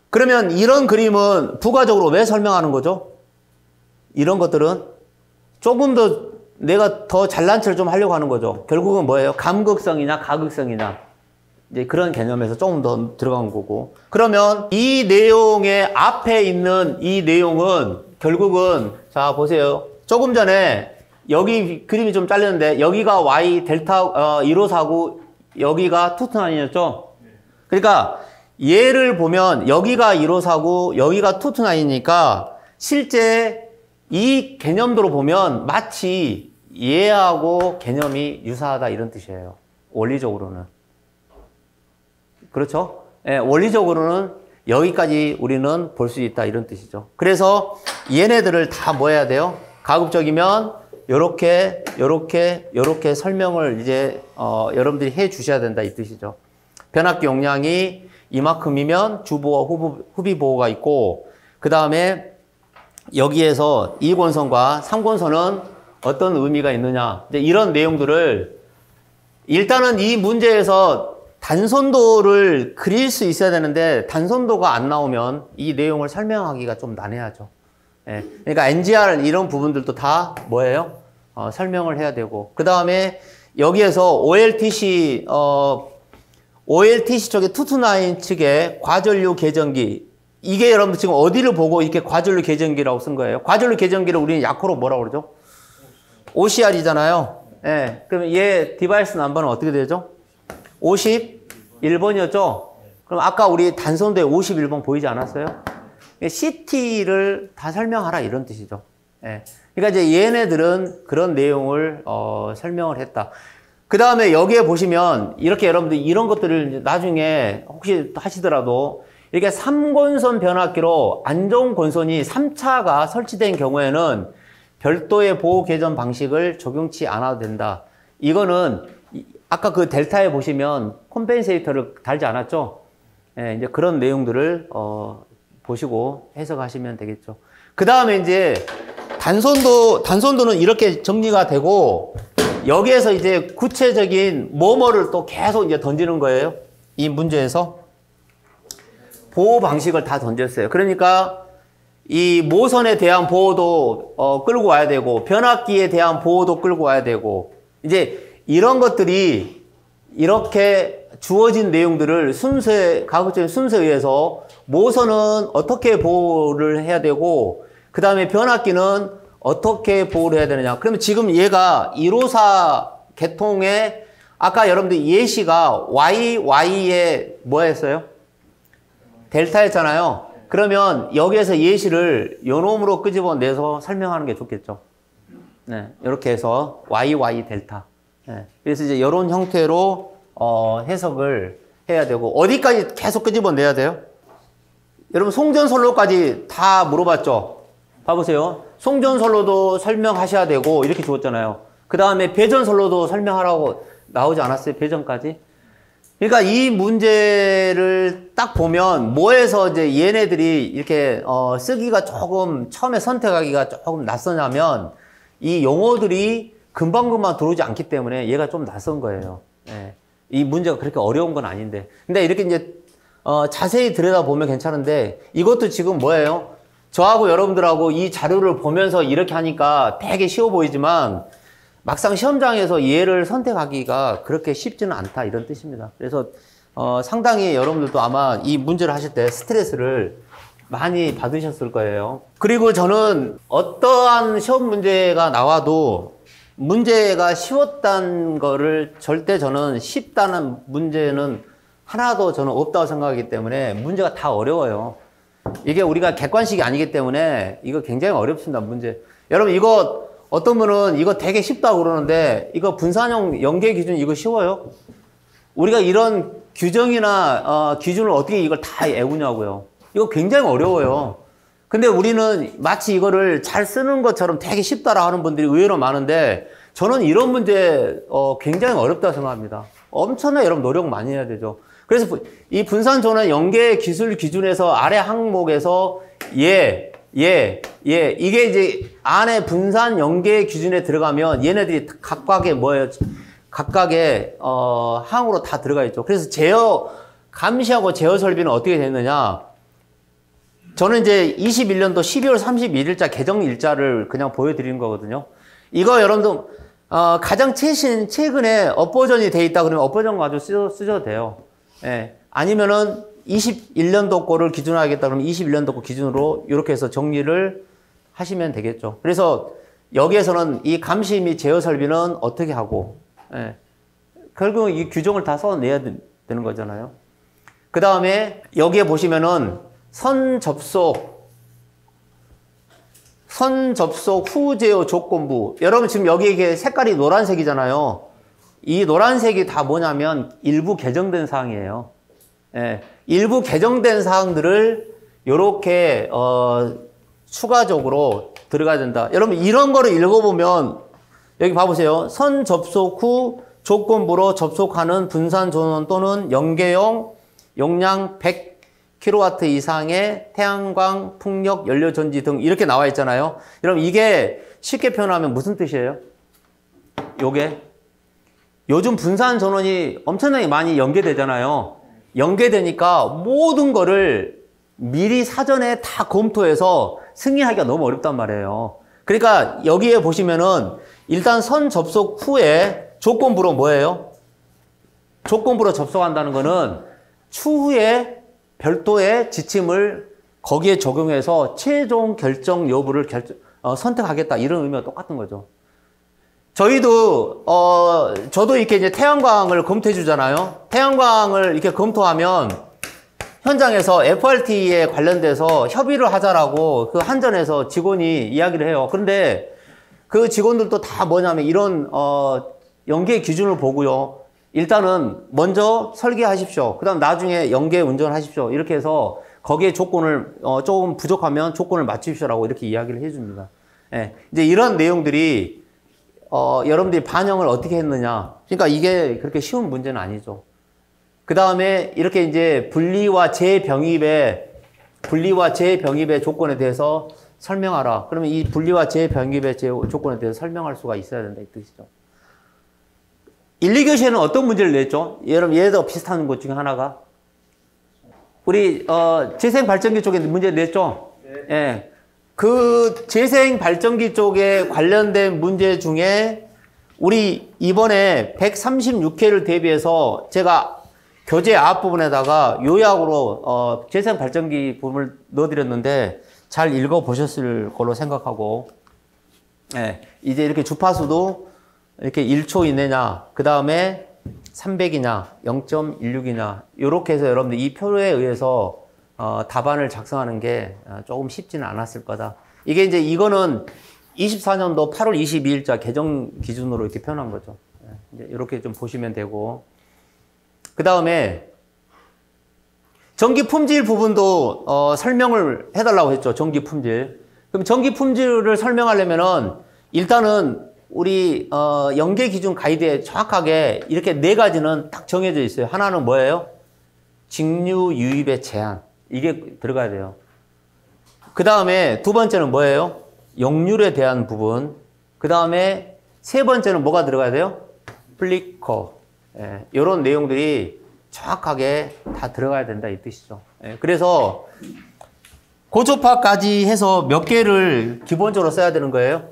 그러면 이런 그림은 부가적으로 왜 설명하는 거죠? 이런 것들은 조금 더 내가 더 잘난 척을 좀 하려고 하는 거죠. 결국은 뭐예요? 감극성이냐 가극성이냐 이제 그런 개념에서 조금 더 들어간 거고. 그러면 이 내용의 앞에 있는 이 내용은 결국은 자 보세요. 조금 전에 여기 그림이 좀 잘렸는데 여기가 Y 델타 1549 여기가 투투나인이었죠. 그러니까 얘를 보면 여기가 1549 여기가 투투나인이니까 실제 이 개념도로 보면 마치 얘하고 개념이 유사하다 이런 뜻이에요. 원리적으로는. 그렇죠? 예, 원리적으로는 여기까지 우리는 볼 수 있다 이런 뜻이죠. 그래서 얘네들을 다 뭐 해야 돼요? 가급적이면 요렇게 설명을 이제 여러분들이 해 주셔야 된다 이 뜻이죠. 변압기 용량이 이만큼이면 주보호 후비 보호가 있고 그 다음에 여기에서 2권선과 3권선은 어떤 의미가 있느냐 이제 이런 내용들을 일단은 이 문제에서 단선도를 그릴 수 있어야 되는데 단선도가 안 나오면 이 내용을 설명하기가 좀 난해하죠. 예. 그러니까 NGR 이런 부분들도 다 뭐예요? 설명을 해야 되고 그 다음에 여기에서 OLTC 쪽에 229 측에 과전류 계전기 이게 여러분 지금 어디를 보고 이렇게 과전류 계전기라고 쓴 거예요? 과전류 계전기를 우리는 약호로 뭐라고 그러죠? OCR이잖아요. 예. 그러면 얘 디바이스 넘버는 어떻게 되죠? 51번이었죠? 그럼 아까 우리 단선도에 51번 보이지 않았어요? CT를 다 설명하라 이런 뜻이죠. 예. 그러니까 이제 얘네들은 그런 내용을 설명을 했다. 그 다음에 여기에 보시면 이렇게 여러분들 이런 것들을 나중에 혹시 하시더라도 이렇게 3권선 변압기로 안전권선이 3차가 설치된 경우에는 별도의 보호 개전 방식을 적용치 않아도 된다. 이거는 아까 그 델타에 보시면 컴펜세이터를 달지 않았죠? 예, 이제 그런 내용들을 보시고 해석하시면 되겠죠. 그 다음에 이제 단선도는 이렇게 정리가 되고 여기에서 이제 구체적인 뭐뭐를 또 계속 이제 던지는 거예요. 이 문제에서 보호 방식을 다 던졌어요. 그러니까 이 모선에 대한 보호도 끌고 와야 되고 변압기에 대한 보호도 끌고 와야 되고 이제 이런 것들이 이렇게 주어진 내용들을 가급적인 순서에 의해서 모선은 어떻게 보호를 해야 되고 그 다음에 변압기는 어떻게 보호를 해야 되느냐. 그러면 지금 얘가 154 계통의 아까 여러분들 예시가 YY에 뭐 했어요? 델타였잖아요. 그러면 여기에서 예시를 요놈으로 끄집어내서 설명하는 게 좋겠죠. 네, 이렇게 해서 YY 델타. 네, 그래서 이제 이런 형태로 해석을 해야 되고 어디까지 계속 끄집어내야 돼요? 여러분 송전선로까지 다 물어봤죠? 봐보세요. 송전선로도 설명하셔야 되고 이렇게 주었잖아요. 그 다음에 배전선로도 설명하라고 나오지 않았어요? 배전까지? 그러니까 이 문제를 딱 보면 뭐에서 이제 얘네들이 이렇게 쓰기가 조금 처음에 선택하기가 조금 낯서냐면 이 용어들이 금방금방 들어오지 않기 때문에 얘가 좀 낯선 거예요. 예. 이 문제가 그렇게 어려운 건 아닌데. 근데 이렇게 이제 자세히 들여다보면 괜찮은데 이것도 지금 뭐예요? 저하고 여러분들하고 이 자료를 보면서 이렇게 하니까 되게 쉬워 보이지만 막상 시험장에서 얘를 선택하기가 그렇게 쉽지는 않다 이런 뜻입니다. 그래서 상당히 여러분들도 아마 이 문제를 하실 때 스트레스를 많이 받으셨을 거예요. 그리고 저는 어떠한 시험 문제가 나와도 문제가 쉬웠다는 거를 절대 저는 쉽다는 문제는 하나도 저는 없다고 생각하기 때문에 문제가 다 어려워요. 이게 우리가 객관식이 아니기 때문에 이거 굉장히 어렵습니다, 문제. 여러분 이거 어떤 분은 이거 되게 쉽다고 그러는데 이거 분산형 연계 기준 이거 쉬워요? 우리가 이런 규정이나 기준을 어떻게 이걸 다 외우냐고요. 이거 굉장히 어려워요. 근데 우리는 마치 이거를 잘 쓰는 것처럼 되게 쉽다라 하는 분들이 의외로 많은데 저는 이런 문제 굉장히 어렵다고 생각합니다. 엄청나게 여러분 노력 많이 해야 되죠. 그래서 이 분산전환 연계 기술 기준에서 아래 항목에서 이게 이제 안에 분산 연계 기준에 들어가면 얘네들이 각각의 뭐예요? 각각의 항으로 다 들어가 있죠. 그래서 제어 감시하고 제어 설비는 어떻게 됐느냐? 저는 이제 21년도 12월 31일자 개정 일자를 그냥 보여드리는 거거든요. 이거 여러분들 가장 최근에 업버전이 돼 있다 그러면 업버전 가지고 쓰셔도 돼요. 예. 아니면은 21년도 거를 기준으로 하겠다 그러면 21년도 거 기준으로 이렇게 해서 정리를 하시면 되겠죠. 그래서 여기에서는 이 감시 및 제어 설비는 어떻게 하고, 예. 결국 이 규정을 다 써내야 되는 거잖아요. 그 다음에 여기에 보시면은 선 접속 후 제어 조건부. 여러분 지금 여기 이게 색깔이 노란색이잖아요. 이 노란색이 다 뭐냐면 일부 개정된 사항이에요. 예, 일부 개정된 사항들을 이렇게 추가적으로 들어가야 된다. 여러분 이런 거를 읽어보면 여기 봐보세요. 선 접속 후 조건부로 접속하는 분산 전원 또는 연계용 용량 100kW 이상의 태양광, 풍력, 연료 전지 등 이렇게 나와 있잖아요. 여러분 이게 쉽게 표현하면 무슨 뜻이에요? 요즘 분산 전원이 엄청나게 많이 연계되잖아요. 연계되니까 모든 거를 미리 사전에 다 검토해서 승인하기가 너무 어렵단 말이에요. 그러니까 여기에 보시면은 일단 선 접속 후에 조건부로 뭐예요? 조건부로 접속한다는 거는 추후에 별도의 지침을 거기에 적용해서 최종 결정 여부를 선택하겠다. 이런 의미가 똑같은 거죠. 저도 이렇게 이제 태양광을 검토해 주잖아요. 태양광을 이렇게 검토하면 현장에서 FRT에 관련돼서 협의를 하자라고 그 한전에서 직원이 이야기를 해요. 그런데 그 직원들도 다 뭐냐면 이런 연계 기준을 보고요. 일단은 먼저 설계하십시오. 그 다음 나중에 연계 운전하십시오. 이렇게 해서 거기에 조건을 조금 부족하면 조건을 맞추십시오라고 이렇게 이야기를 해줍니다. 예, 이제 이런 내용들이 여러분들이 반영을 어떻게 했느냐. 그러니까 이게 그렇게 쉬운 문제는 아니죠. 그 다음에 이렇게 이제 분리와 재병입의 조건에 대해서 설명하라. 그러면 이 분리와 재병입의 조건에 대해서 설명할 수가 있어야 된다 이 뜻이죠. 1, 2교시에는 어떤 문제를 냈죠? 여러분 얘도 비슷한 것 중에 하나가 우리 재생 발전기 쪽에 문제 냈죠? 네. 예. 그 재생 발전기 쪽에 관련된 문제 중에 우리 이번에 136회를 대비해서 제가 교재 앞부분에다가 요약으로 재생 발전기 부분을 넣어드렸는데 잘 읽어보셨을 걸로 생각하고, 예. 이제 이렇게 주파수도 이렇게 1초 이내냐, 그 다음에 300이냐, 0.16이냐, 이렇게 해서 여러분들 이 표에 의해서 답안을 작성하는 게 조금 쉽지는 않았을 거다. 이게 이제 이거는 24년도 8월 22일자 개정 기준으로 이렇게 표현한 거죠. 이제 이렇게 좀 보시면 되고. 그 다음에 전기 품질 부분도 설명을 해달라고 했죠. 전기 품질. 그럼 전기 품질을 설명하려면은 일단은 우리 연계 기준 가이드에 정확하게 이렇게 4가지는 딱 정해져 있어요. 하나는 뭐예요? 직류 유입의 제한. 이게 들어가야 돼요. 그 다음에 2번째는 뭐예요? 역률에 대한 부분. 그 다음에 3번째는 뭐가 들어가야 돼요? 플리커. 예, 이런 내용들이 정확하게 다 들어가야 된다 이 뜻이죠. 예, 그래서 고초파까지 해서 몇 개를 기본적으로 써야 되는 거예요?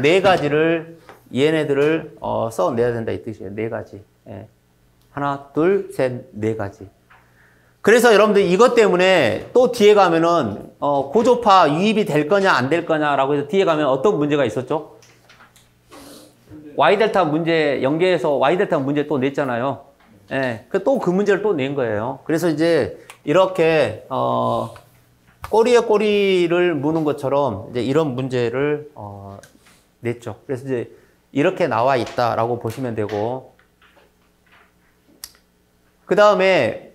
네 가지를 얘네들을 써내야 된다 이 뜻이에요. 4가지. 예. 하나, 둘, 셋, 4가지. 그래서 여러분들 이것 때문에 또 뒤에 가면은 고조파 유입이 될 거냐 안 될 거냐라고 해서 뒤에 가면 어떤 문제가 있었죠? Y델타 문제 연계해서 Y델타 문제 또 냈잖아요. 예. 또 그 문제를 또 낸 거예요. 그래서 이제 이렇게 꼬리에 꼬리를 무는 것처럼 이제 이런 문제를 냈죠. 그래서 이제 이렇게 나와 있다라고 보시면 되고, 그 다음에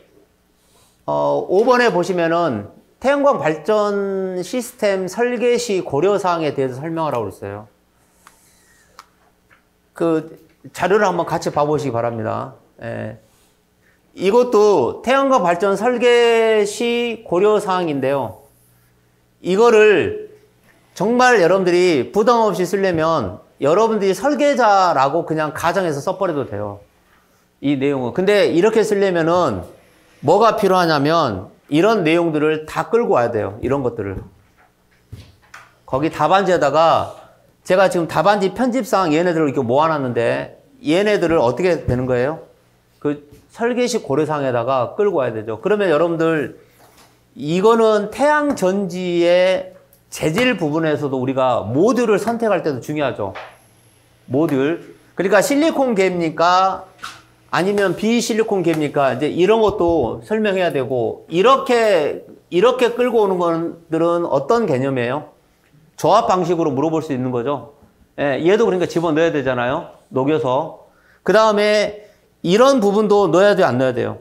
5번에 보시면은 태양광 발전 시스템 설계 시 고려 사항에 대해서 설명하라고 그랬어요. 그 자료를 한번 같이 봐보시기 바랍니다. 예. 이것도 태양광 발전 설계 시 고려 사항인데요. 이거를 정말 여러분들이 부담 없이 쓰려면 여러분들이 설계자라고 그냥 가정해서 써버려도 돼요. 이 내용은. 근데 이렇게 쓰려면은 뭐가 필요하냐면 이런 내용들을 다 끌고 와야 돼요. 이런 것들을. 거기 답안지에다가 제가 지금 답안지 편집상 얘네들을 이렇게 모아놨는데 얘네들을 어떻게 되는 거예요? 그 설계시 고려사항에다가 끌고 와야 되죠. 그러면 여러분들 이거는 태양 전지의 재질 부분에서도 우리가 모듈을 선택할 때도 중요하죠. 모듈. 그러니까 실리콘 갭입니까? 아니면 비실리콘 갭입니까? 이제 이런 것도 설명해야 되고, 이렇게 끌고 오는 것들은 어떤 개념이에요? 조합 방식으로 물어볼 수 있는 거죠. 예, 얘도 그러니까 집어넣어야 되잖아요. 녹여서. 그 다음에 이런 부분도 넣어야 돼요, 안 넣어야 돼요?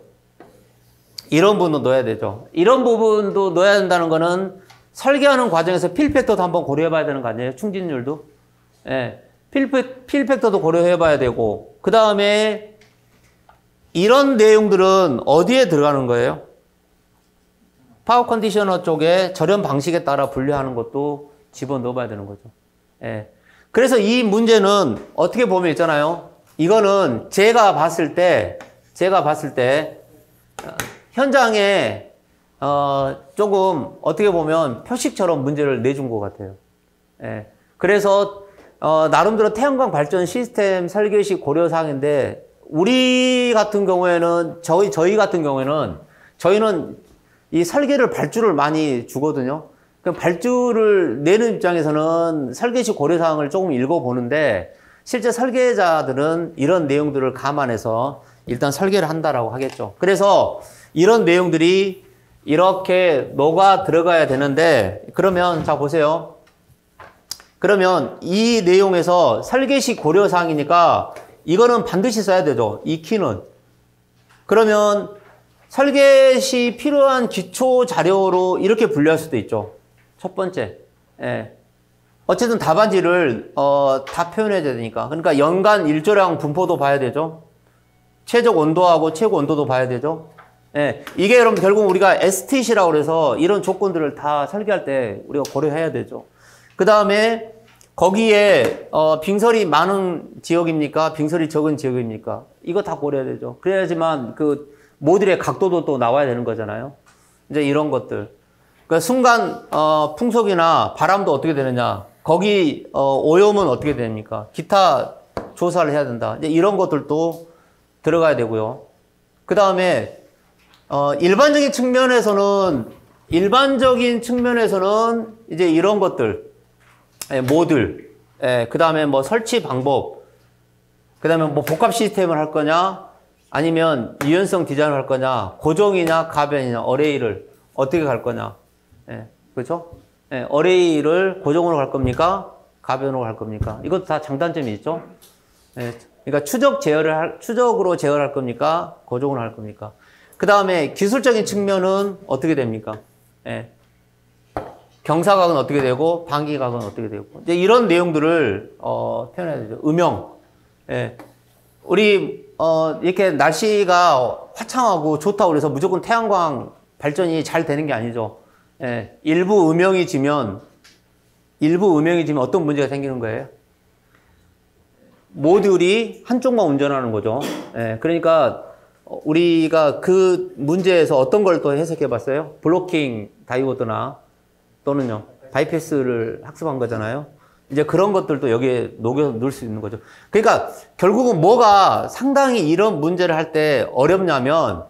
이런 부분도 넣어야 되죠. 이런 부분도 넣어야 된다는 거는 설계하는 과정에서 필팩터도 한번 고려해 봐야 되는 거 아니에요? 충진율도. 예, 필팩터도 고려해 봐야 되고, 그 다음에 이런 내용들은 어디에 들어가는 거예요? 파워 컨디셔너 쪽에 절연 방식에 따라 분류하는 것도 집어넣어 봐야 되는 거죠. 예. 그래서 이 문제는 어떻게 보면 있잖아요. 이거는 제가 봤을 때 현장에 조금 어떻게 보면 표식처럼 문제를 내준 것 같아요. 예. 그래서 나름대로 태양광 발전 시스템 설계시 고려사항인데 우리 같은 경우에는 저희 같은 경우에는 저희는 이 설계를 발주를 많이 주거든요. 그럼 발주를 내는 입장에서는 설계시 고려사항을 조금 읽어보는데 실제 설계자들은 이런 내용들을 감안해서 일단 설계를 한다라고 하겠죠. 그래서 이런 내용들이 이렇게 녹아 들어가야 되는데 그러면 자 보세요. 그러면 이 내용에서 설계시 고려사항이니까 이거는 반드시 써야 되죠. 이 키는. 그러면 설계 시 필요한 기초 자료로 이렇게 분류할 수도 있죠. 첫 번째. 예. 어쨌든 답안지를 다 표현해야 되니까. 그러니까 연간 일조량 분포도 봐야 되죠. 최적 온도하고 최고 온도도 봐야 되죠. 예. 이게 여러분 결국 우리가 STC라고 그래서 이런 조건들을 다 설계할 때 우리가 고려해야 되죠. 그 다음에 거기에 빙설이 많은 지역입니까? 빙설이 적은 지역입니까? 이거 다 고려해야 되죠. 그래야지만 그 모듈의 각도도 또 나와야 되는 거잖아요. 이제 이런 것들. 그러니까 순간 풍속이나 바람도 어떻게 되느냐. 거기 오염은 어떻게 됩니까? 기타 조사를 해야 된다. 이제 이런 것들도 들어가야 되고요. 그 다음에 일반적인 측면에서는 이제 이런 것들. 모듈, 그 다음에 뭐 설치 방법, 그 다음에 뭐 복합 시스템을 할 거냐, 아니면 유연성 디자인을 할 거냐, 고정이냐, 가변이냐, 어레이를 어떻게 갈 거냐, 그렇죠? 어레이를 고정으로 갈 겁니까? 가변으로 갈 겁니까? 이것도 다 장단점이 있죠? 그러니까 추적으로 제어를 할 겁니까? 고정으로 할 겁니까? 그 다음에 기술적인 측면은 어떻게 됩니까? 경사각은 어떻게 되고 방기각은 어떻게 되고 이제 이런 내용들을 표현해야 되죠. 음영. 우리 이렇게 날씨가 화창하고 좋다고 그래서 무조건 태양광 발전이 잘 되는 게 아니죠. 일부 음영이 지면 어떤 문제가 생기는 거예요? 모듈이 한쪽만 운전하는 거죠. 그러니까 우리가 그 문제에서 어떤 걸 또 해석해 봤어요? 블로킹 다이오드나 또는요, 바이패스를 학습한 거잖아요. 이제 그런 것들도 여기에 녹여 넣을 수 있는 거죠. 그러니까 결국은 뭐가 상당히 이런 문제를 할 때 어렵냐면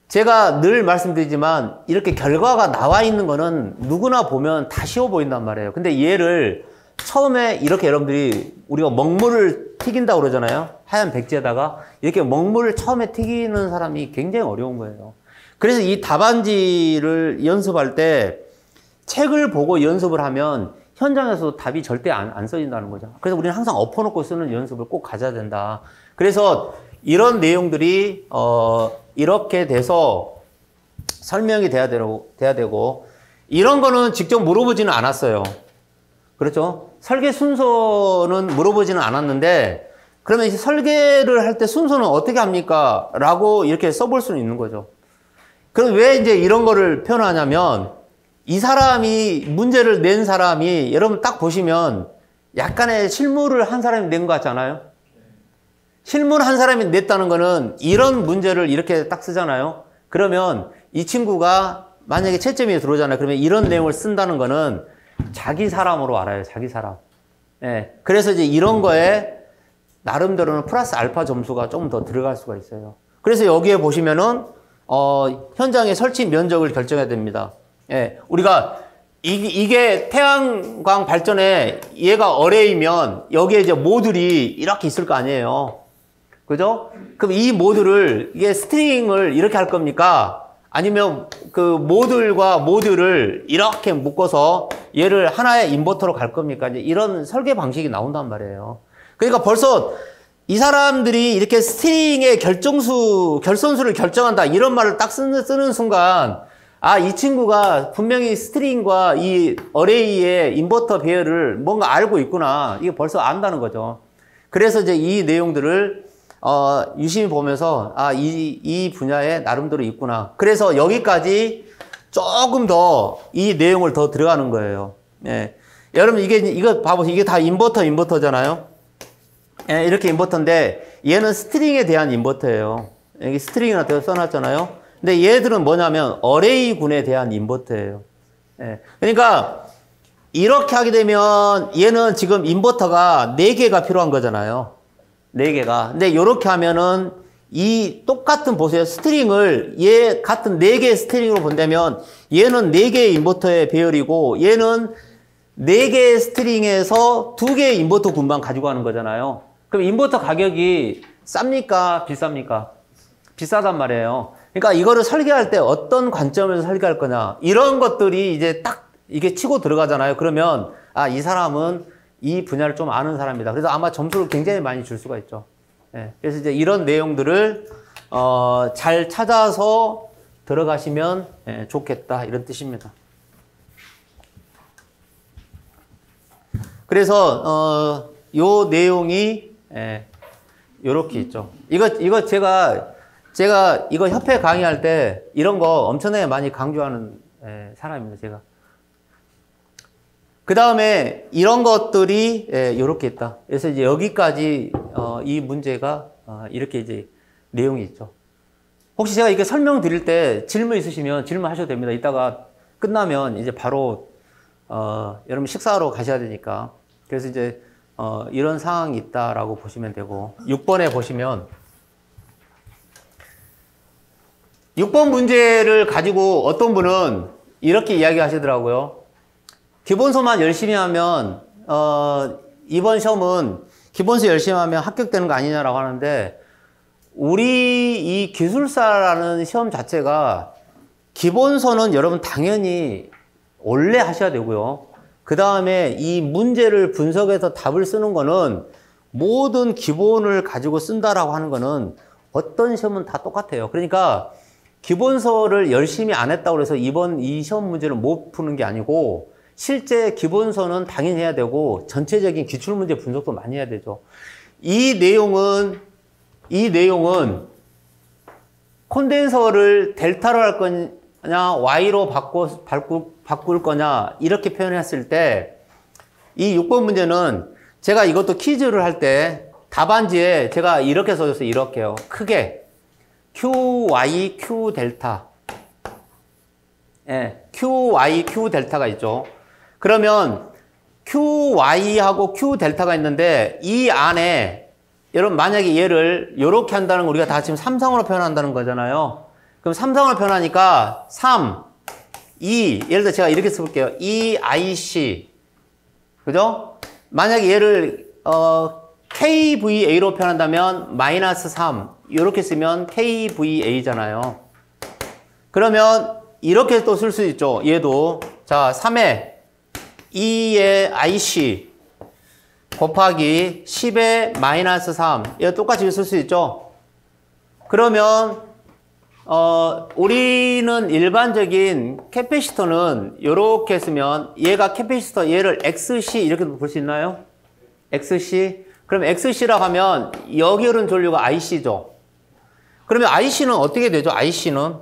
제가 늘 말씀드리지만 이렇게 결과가 나와 있는 거는 누구나 보면 다 쉬워 보인단 말이에요. 근데 얘를 처음에 이렇게 여러분들이 우리가 먹물을 튀긴다고 그러잖아요. 하얀 백지에다가 이렇게 먹물을 처음에 튀기는 사람이 굉장히 어려운 거예요. 그래서 이 답안지를 연습할 때 책을 보고 연습을 하면 현장에서 답이 절대 안 써진다는 거죠. 그래서 우리는 항상 엎어놓고 쓰는 연습을 꼭 가져야 된다. 그래서 이런 내용들이 이렇게 돼서 설명이 돼야 되고 이런 거는 직접 물어보지는 않았어요. 그렇죠? 설계 순서는 물어보지는 않았는데 그러면 이제 설계를 할 때 순서는 어떻게 합니까? 라고 이렇게 써볼 수는 있는 거죠. 그럼 왜 이제 이런 거를 표현하냐면 이 사람이 문제를 낸 사람이 여러분 딱 보시면 약간의 실무를 한 사람이 낸 것 같잖아요. 실무를 한 사람이 냈다는 거는 이런 문제를 이렇게 딱 쓰잖아요. 그러면 이 친구가 만약에 채점이 들어오잖아요. 그러면 이런 내용을 쓴다는 거는 자기 사람으로 알아요. 자기 사람. 그래서 이제 이런 거에 나름대로는 플러스 알파 점수가 조금 더 들어갈 수가 있어요. 그래서 여기에 보시면은 현장의 설치 면적을 결정해야 됩니다. 우리가 이게 태양광 발전에 얘가 어레이면 여기에 이제 모듈이 이렇게 있을 거 아니에요. 그죠? 그럼 이 모듈을 이게 스트링을 이렇게 할 겁니까? 아니면 그 모듈과 모듈을 이렇게 묶어서 얘를 하나의 인버터로 갈 겁니까? 이제 이런 설계 방식이 나온단 말이에요. 그러니까 벌써 이 사람들이 이렇게 스트링의 결선수를 결정한다 이런 말을 딱 쓰는 순간 아, 이 친구가 분명히 스트링과 이 어레이의 인버터 배열을 뭔가 알고 있구나. 이게 벌써 안다는 거죠. 그래서 이제 이 내용들을 유심히 보면서 아, 이 분야에 나름대로 있구나. 그래서 여기까지 조금 더 이 내용을 더 들어가는 거예요. 여러분 이거 봐보세요. 이게 다 인버터잖아요. 예, 이렇게 인버터인데 얘는 스트링에 대한 인버터예요. 여기 스트링이라고 써놨잖아요. 근데 얘들은 뭐냐면 어레이군에 대한 인버터예요. 예, 그러니까 이렇게 하게 되면 얘는 지금 인버터가 4개가 필요한 거잖아요. 4개가. 근데 이렇게 하면은 이 똑같은 보세요. 스트링을 얘 같은 4개의 스트링으로 본다면 얘는 4개의 인버터의 배열이고 얘는 4개의 스트링에서 2개의 인버터 군만 가지고 가는 거잖아요. 그럼 인버터 가격이 쌉니까? 비쌉니까? 비싸단 말이에요. 그러니까 이거를 설계할 때 어떤 관점에서 설계할 거냐. 이런 것들이 이제 딱 이게 치고 들어가잖아요. 그러면 아, 이 사람은 이 분야를 좀 아는 사람이다. 그래서 아마 점수를 굉장히 많이 줄 수가 있죠. 예, 그래서 이제 이런 내용들을 잘 찾아서 들어가시면 좋겠다 이런 뜻입니다. 그래서 요 내용이 요렇게 있죠. 이거 제가 이거 협회 강의할 때 이런 거 엄청나게 많이 강조하는 사람입니다. 제가. 그 다음에 이런 것들이 요렇게 있다. 그래서 이제 여기까지 이 문제가 이렇게 이제 내용이 있죠. 혹시 제가 이렇게 설명드릴 때 질문 있으시면 질문하셔도 됩니다. 이따가 끝나면 이제 바로 여러분 식사하러 가셔야 되니까. 그래서 이제 이런 상황이 있다라고 보시면 되고 6번에 보시면 6번 문제를 가지고 어떤 분은 이렇게 이야기하시더라고요. 기본서만 열심히 하면 이번 시험은 기본서 열심히 하면 합격되는 거 아니냐라고 하는데 우리 이 기술사라는 시험 자체가 기본서는 여러분 당연히 원래 하셔야 되고요. 그 다음에 이 문제를 분석해서 답을 쓰는 거는 모든 기본을 가지고 쓴다라고 하는 거는 어떤 시험은 다 똑같아요. 그러니까 기본서를 열심히 안 했다고 해서 이번 이 시험 문제를 못 푸는 게 아니고 실제 기본서는 당연히 해야 되고 전체적인 기출문제 분석도 많이 해야 되죠. 이 내용은 콘덴서를 델타로 할 거냐 Y로 바꿀 거냐 이렇게 표현했을 때 이 6번 문제는 제가 이것도 퀴즈를 할 때 답안지에 제가 이렇게 써줬어요. 이렇게요. 크게 QY, Q 델타. 예, QY, Q 델타가 있죠. 그러면 QY하고 Q 델타가 있는데 이 안에 여러분 만약에 얘를 이렇게 한다는 거 우리가 다 지금 삼성으로 표현한다는 거잖아요. 그럼 삼성으로 표현하니까 3, 2 예를 들어 제가 이렇게 써볼게요. EIC 그죠? 만약에 얘를 KVA로 표현한다면 마이너스 3 이렇게 쓰면 KVA잖아요. 그러면 이렇게 또 쓸 수 있죠. 얘도 자 3에 2의 IC 곱하기 10의 마이너스 3 이거 똑같이 쓸 수 있죠. 그러면 우리는 일반적인 캐패시터는 이렇게 쓰면 얘가 캐패시터 얘를 XC 이렇게 볼 수 있나요? XC 그럼 XC라고 하면 여기 흐르는 전류가 IC죠. 그러면 IC는 어떻게 되죠? IC는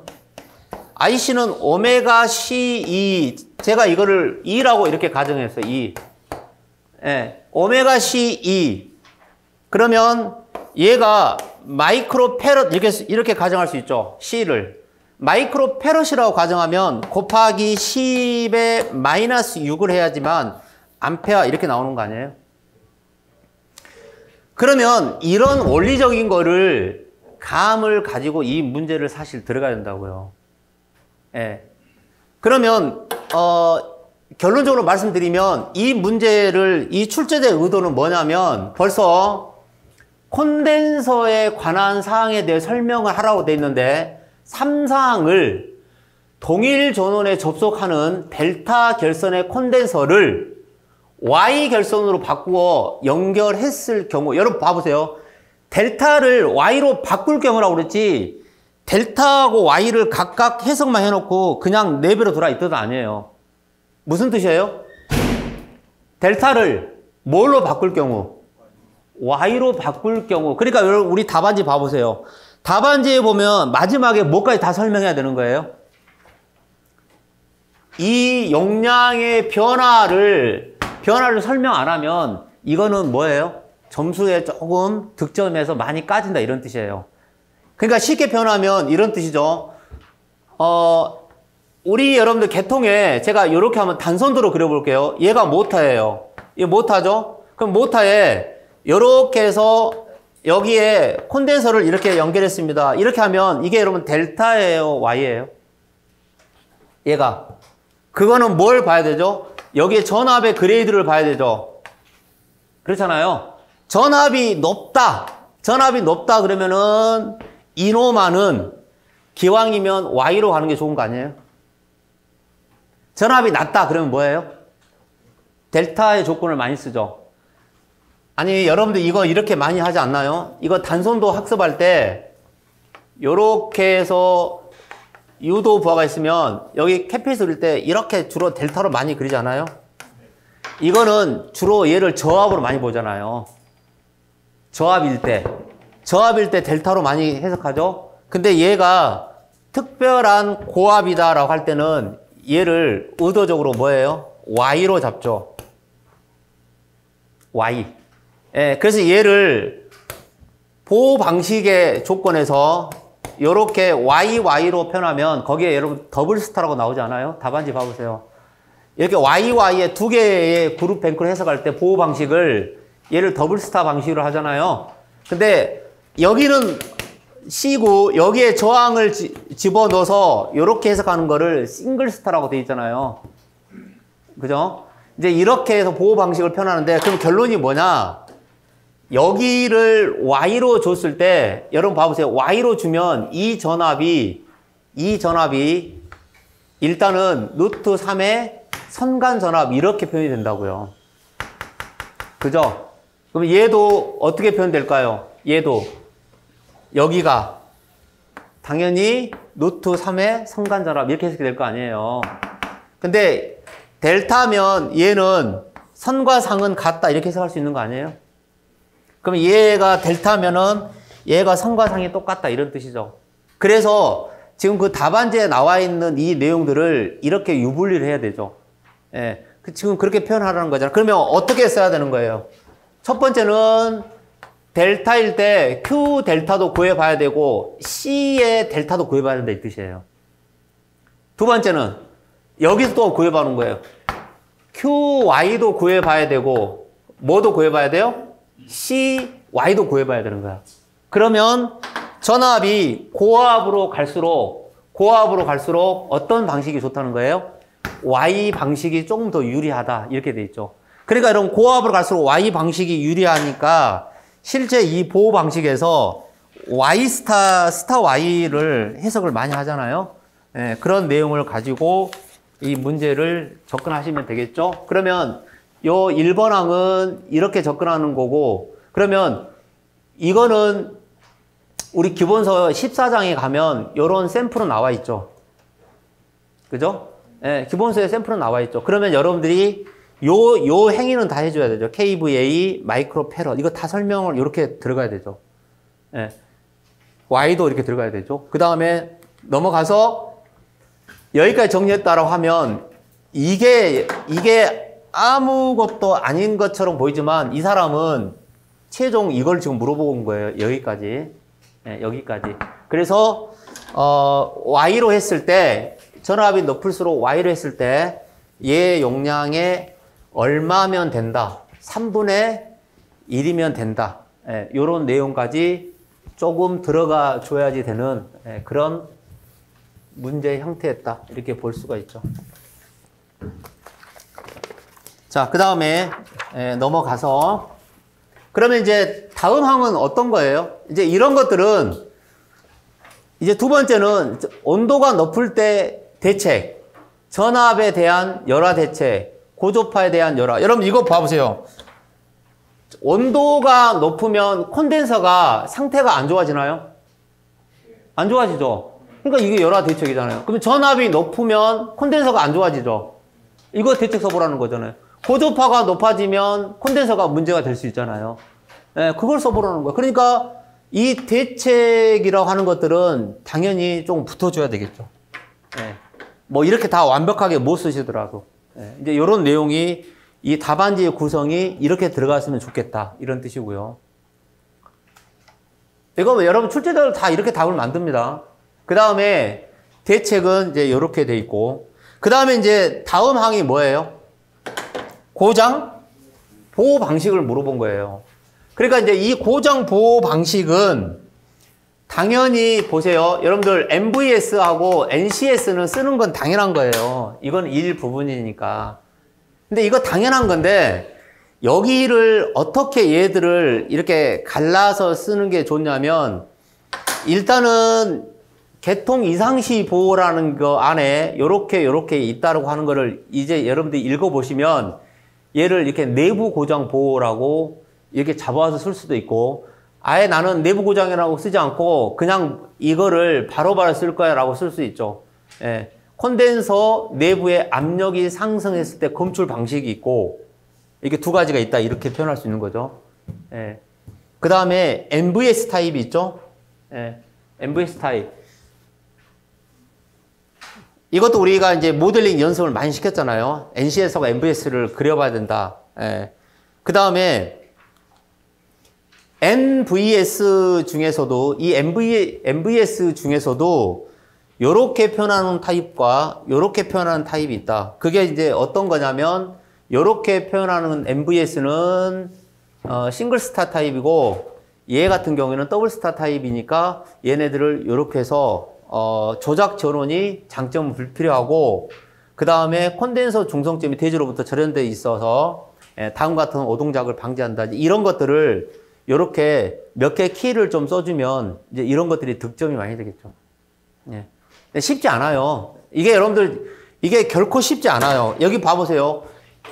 오메가 C2 제가 이거를 2라고 이렇게 가정했어요. 2 예, 오메가 C2 그러면 얘가 마이크로 페럿 이렇게 가정할 수 있죠. C를 마이크로 페럿이라고 가정하면 곱하기 10의 마이너스 6을 해야지만 암페어 이렇게 나오는 거 아니에요? 그러면 이런 원리적인 거를 감을 가지고 이 문제를 사실 들어가야 된다고요. 예. 그러면 결론적으로 말씀드리면 이 문제를 이 출제된 의도는 뭐냐면 벌써 콘덴서에 관한 사항에 대해 설명을 하라고 돼 있는데 3사항을 동일 전원에 접속하는 델타 결선의 콘덴서를 Y 결선으로 바꾸어 연결했을 경우 여러분 봐보세요. 델타를 Y로 바꿀 경우라고 그랬지 델타하고 Y를 각각 해석만 해놓고 그냥 내버려 둬라 이 뜻은 아니에요. 무슨 뜻이에요? 델타를 뭘로 바꿀 경우? Y로 바꿀 경우. 그러니까 여러분 우리 답안지 봐보세요. 답안지에 보면 마지막에 뭐까지 다 설명해야 되는 거예요? 이 용량의 변화를 설명 안 하면 이거는 뭐예요? 점수에 조금 득점에서 많이 까진다 이런 뜻이에요. 그러니까 쉽게 표현하면 이런 뜻이죠. 우리 여러분들 계통에 제가 이렇게 한번 단선도로 그려볼게요. 얘가 모타예요. 이게 모타죠? 그럼 모타에 이렇게 해서 여기에 콘덴서를 이렇게 연결했습니다. 이렇게 하면 이게 여러분 델타예요? Y예요? 얘가. 그거는 뭘 봐야 되죠? 여기에 전압의 그레이드를 봐야 되죠. 그렇잖아요. 전압이 높다. 전압이 높다 그러면은 이노만은 기왕이면 Y로 가는 게 좋은 거 아니에요? 전압이 낮다 그러면 뭐예요? 델타의 조건을 많이 쓰죠. 아니 여러분들 이거 이렇게 많이 하지 않나요? 이거 단선도 학습할 때 요렇게 해서 유도 부하가 있으면 여기 캐피스 그릴 때 이렇게 주로 델타로 많이 그리지 않아요? 이거는 주로 얘를 저압으로 많이 보잖아요. 저압일 때 델타로 많이 해석하죠. 근데 얘가 특별한 고압이다라고 할 때는 얘를 의도적으로 뭐예요? Y로 잡죠. Y. 예, 그래서 얘를 보호 방식의 조건에서 이렇게 YY로 표현하면 거기에 여러분 더블 스타라고 나오지 않아요? 답안지 봐보세요. 이렇게 YY의 두 개의 그룹 뱅크로 해석할 때 보호 방식을 얘를 더블 스타 방식으로 하잖아요. 근데 여기는 C고 여기에 저항을 집어넣어서 이렇게 해석하는 거를 싱글 스타라고 돼 있잖아요. 그죠? 이제 이렇게 해서 보호 방식을 표현하는데 그럼 결론이 뭐냐? 여기를 Y로 줬을 때 여러분 봐보세요. Y로 주면 이 전압이 일단은 루트 3의 선간 전압 이렇게 표현이 된다고요. 그죠? 그럼 얘도 어떻게 표현될까요? 얘도 여기가 당연히 루트 3의 선간 전압 이렇게 해석이 될 거 아니에요. 근데 델타면 얘는 선과 상은 같다 이렇게 해석할 수 있는 거 아니에요? 그럼 얘가 델타면은 얘가 선과 상이 똑같다 이런 뜻이죠. 그래서 지금 그 답안지에 나와 있는 이 내용들을 이렇게 유분리를 해야 되죠. 예, 지금 그렇게 표현하라는 거잖아요. 그러면 어떻게 써야 되는 거예요? 첫 번째는 델타일 때 Q 델타도 구해봐야 되고 C의 델타도 구해봐야 된다 이 뜻이에요. 두 번째는 여기서 또 구해보는 거예요. QY도 구해봐야 되고 뭐도 구해봐야 돼요? CY도 구해봐야 되는 거야. 그러면 전압이 고압으로 갈수록 어떤 방식이 좋다는 거예요? Y 방식이 조금 더 유리하다 이렇게 돼 있죠. 그러니까 이런 고압으로 갈수록 Y 방식이 유리하니까 실제 이 보호 방식에서 Y 스타 Y를 해석을 많이 하잖아요. 예, 그런 내용을 가지고 이 문제를 접근하시면 되겠죠. 그러면 요 1번 항은 이렇게 접근하는 거고, 그러면 이거는 우리 기본서 14장에 가면 요런 샘플은 나와 있죠. 그죠? 예, 기본서에 샘플은 나와 있죠. 그러면 여러분들이 요 행위는 다 해줘야 되죠. KVA, 마이크로 패럿. 이거 다 설명을 이렇게 들어가야 되죠. 예. Y도 이렇게 들어가야 되죠. 그 다음에 넘어가서 여기까지 정리했다라고 하면 이게 아무것도 아닌 것처럼 보이지만 이 사람은 최종 이걸 지금 물어본 거예요. 여기까지. 네, 여기까지. 그래서 Y로 했을 때 전압이 높을수록 Y로 했을 때 얘 용량에 얼마면 된다. 3분의 1이면 된다. 이런 내용까지 조금 들어가 줘야지 되는 그런 문제 형태였다. 이렇게 볼 수가 있죠. 자, 그 다음에 넘어가서 그러면 이제 다음 항은 어떤 거예요? 이제 이런 것들은 이제 두 번째는 온도가 높을 때 대책, 전압에 대한 열화 대책, 고조파에 대한 열화. 여러분 이거 봐보세요. 온도가 높으면 콘덴서가 상태가 안 좋아지나요? 안 좋아지죠. 그러니까 이게 열화 대책이잖아요. 그러면 전압이 높으면 콘덴서가 안 좋아지죠. 이거 대책 써보라는 거잖아요. 고조파가 높아지면 콘덴서가 문제가 될 수 있잖아요. 네, 그걸 써보라는 거예요. 그러니까 이 대책이라고 하는 것들은 당연히 좀 붙어줘야 되겠죠. 네. 뭐 이렇게 다 완벽하게 못 쓰시더라도. 네. 이제 이런 내용이 이 답안지의 구성이 이렇게 들어갔으면 좋겠다. 이런 뜻이고요. 이거 뭐 여러분 출제자들 다 이렇게 답을 만듭니다. 그 다음에 대책은 이제 이렇게 돼 있고, 그 다음에 이제 다음 항이 뭐예요? 고장 보호 방식을 물어본 거예요. 그러니까 이제 이 고장 보호 방식은 당연히 보세요. 여러분들 MVS하고 NCS는 쓰는 건 당연한 거예요. 이건 일부분이니까. 근데 이거 당연한 건데 여기를 어떻게 얘들을 이렇게 갈라서 쓰는 게 좋냐면, 일단은 개통 이상시 보호라는 거 안에 요렇게 있다라고 하는 거를 이제 여러분들이 읽어보시면 얘를 이렇게 내부 고장 보호라고 이렇게 잡아와서 쓸 수도 있고, 아예 나는 내부 고장이라고 쓰지 않고 그냥 이거를 바로바로 쓸 거야 라고 쓸 수 있죠. 예. 콘덴서 내부의 압력이 상승했을 때 검출 방식이 있고, 이게 두 가지가 있다 이렇게 표현할 수 있는 거죠. 예. 그 다음에 MVS 타입이 있죠. 예. MVS 타입. 이것도 우리가 이제 모델링 연습을 많이 시켰잖아요. NCS하고 MVS를 그려봐야 된다. 예. 그 다음에 NVS 중에서도, 이 MVS 중에서도 요렇게 표현하는 타입과 요렇게 표현하는 타입이 있다. 그게 이제 어떤 거냐면, 요렇게 표현하는 MVS는 싱글 스타 타입이고, 얘 같은 경우에는 더블 스타 타입이니까 얘네들을 요렇게 해서 조작 전원이 장점은 불필요하고, 그 다음에 콘덴서 중성점이 대지로부터 절연되어 있어서 다음 같은 오동작을 방지한다. 이런 것들을 요렇게 몇 개 키를 좀 써주면 이제 이런 것들이 득점이 많이 되겠죠. 예. 근데 쉽지 않아요. 이게 여러분들, 이게 결코 쉽지 않아요. 여기 봐보세요.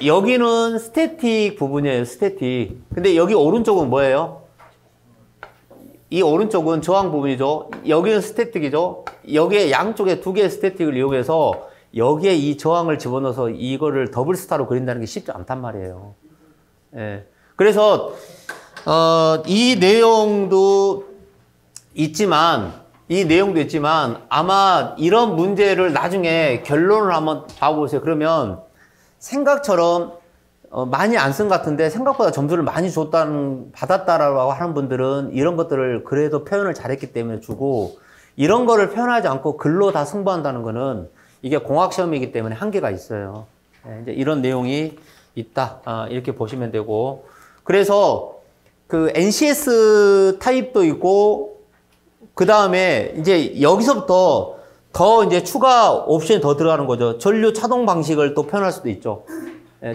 여기는 스태틱 부분이에요. 스태틱. 근데 여기 오른쪽은 뭐예요? 이 오른쪽은 저항 부분이죠. 여기는 스태틱이죠. 여기에 양쪽에 두 개의 스태틱을 이용해서 여기에 이 저항을 집어넣어서 이거를 더블 스타로 그린다는 게 쉽지 않단 말이에요. 예. 그래서 이 내용도 있지만 아마 이런 문제를 나중에 결론을 한번 봐보세요. 그러면 생각처럼 많이 안 쓴 것 같은데 생각보다 점수를 많이 받았다라고 하는 분들은 이런 것들을 그래도 표현을 잘했기 때문에 주고, 이런 거를 표현하지 않고 글로 다 승부한다는 거는 이게 공학시험이기 때문에 한계가 있어요. 이제 이런 내용이 있다. 이렇게 보시면 되고, 그래서 그 NCS 타입도 있고, 그 다음에 이제 여기서부터 더 이제 추가 옵션이 더 들어가는 거죠. 전류 차동 방식을 또 표현할 수도 있죠.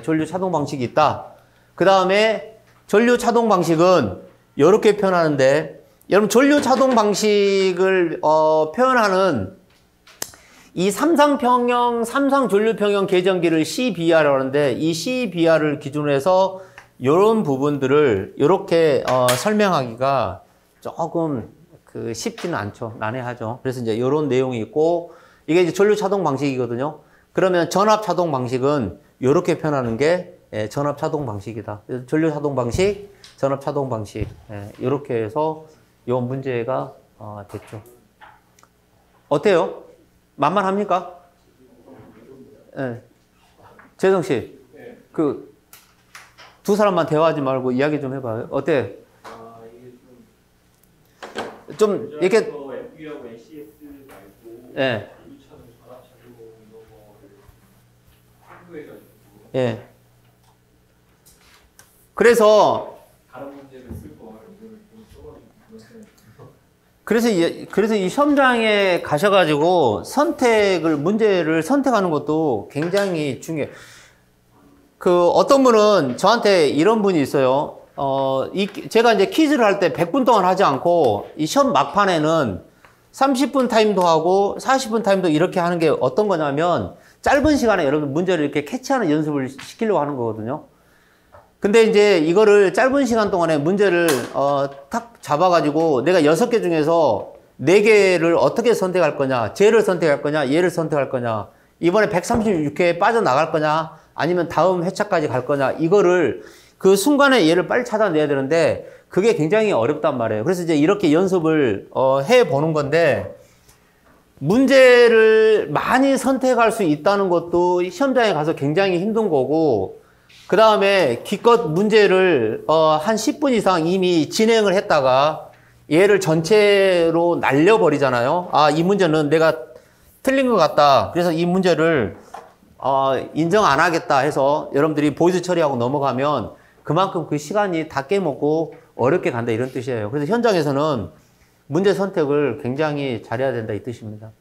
전류 차동 방식이 있다. 그 다음에 전류 차동 방식은 이렇게 표현하는데, 여러분 전류 차동 방식을 표현하는 이 삼상 전류 평형 계전기를 CBR이라고 하는데, 이 CBR을 기준으로 해서 이런 부분들을 이렇게 설명하기가 조금 쉽지는 않죠. 난해하죠. 그래서 이제 이런 내용이 있고, 이게 이제 전류 차동 방식이거든요. 그러면 전압 차동 방식은 이렇게 표현하는 게 전압 차동 방식이다. 전류 차동 방식, 전압 차동 방식. 이렇게 해서 이 문제가 됐죠. 어때요? 만만합니까? 재성 씨, 두 사람만 대화하지 말고 이야기 좀 해봐요. 어때? 이게 좀 이렇게 MV하고 NCS 말고 예. 전류차동, 전압차동 이런 거를 한국해가지고 그래서 다른 문제를 쓸 거 이거를 좀 써가지고 그래서 이 시험장에 가셔가지고 문제를 선택하는 것도 굉장히 중요해요. 어떤 분은 저한테 이런 분이 있어요. 제가 이제 퀴즈를 할 때 100분 동안 하지 않고, 이 시험 막판에는 30분 타임도 하고 40분 타임도 이렇게 하는 게 어떤 거냐면, 짧은 시간에 여러분 문제를 이렇게 캐치하는 연습을 시키려고 하는 거거든요. 근데 이제 이거를 짧은 시간 동안에 문제를 탁 잡아가지고 내가 6개 중에서 4개를 어떻게 선택할 거냐, 쟤를 선택할 거냐, 얘를 선택할 거냐, 이번에 136회에 빠져나갈 거냐, 아니면 다음 회차까지 갈 거냐, 이거를 그 순간에 얘를 빨리 찾아내야 되는데 그게 굉장히 어렵단 말이에요. 그래서 이제 이렇게 연습을 해보는 건데, 문제를 많이 선택할 수 있다는 것도 시험장에 가서 굉장히 힘든 거고, 그 다음에 기껏 문제를 한 10분 이상 이미 진행을 했다가 얘를 전체로 날려버리잖아요. 아, 이 문제는 내가 틀린 것 같다. 그래서 이 문제를 인정 안 하겠다 해서 여러분들이 보이스 처리하고 넘어가면 그만큼 그 시간이 다 깨먹고 어렵게 간다 이런 뜻이에요. 그래서 현장에서는 문제 선택을 굉장히 잘해야 된다 이 뜻입니다.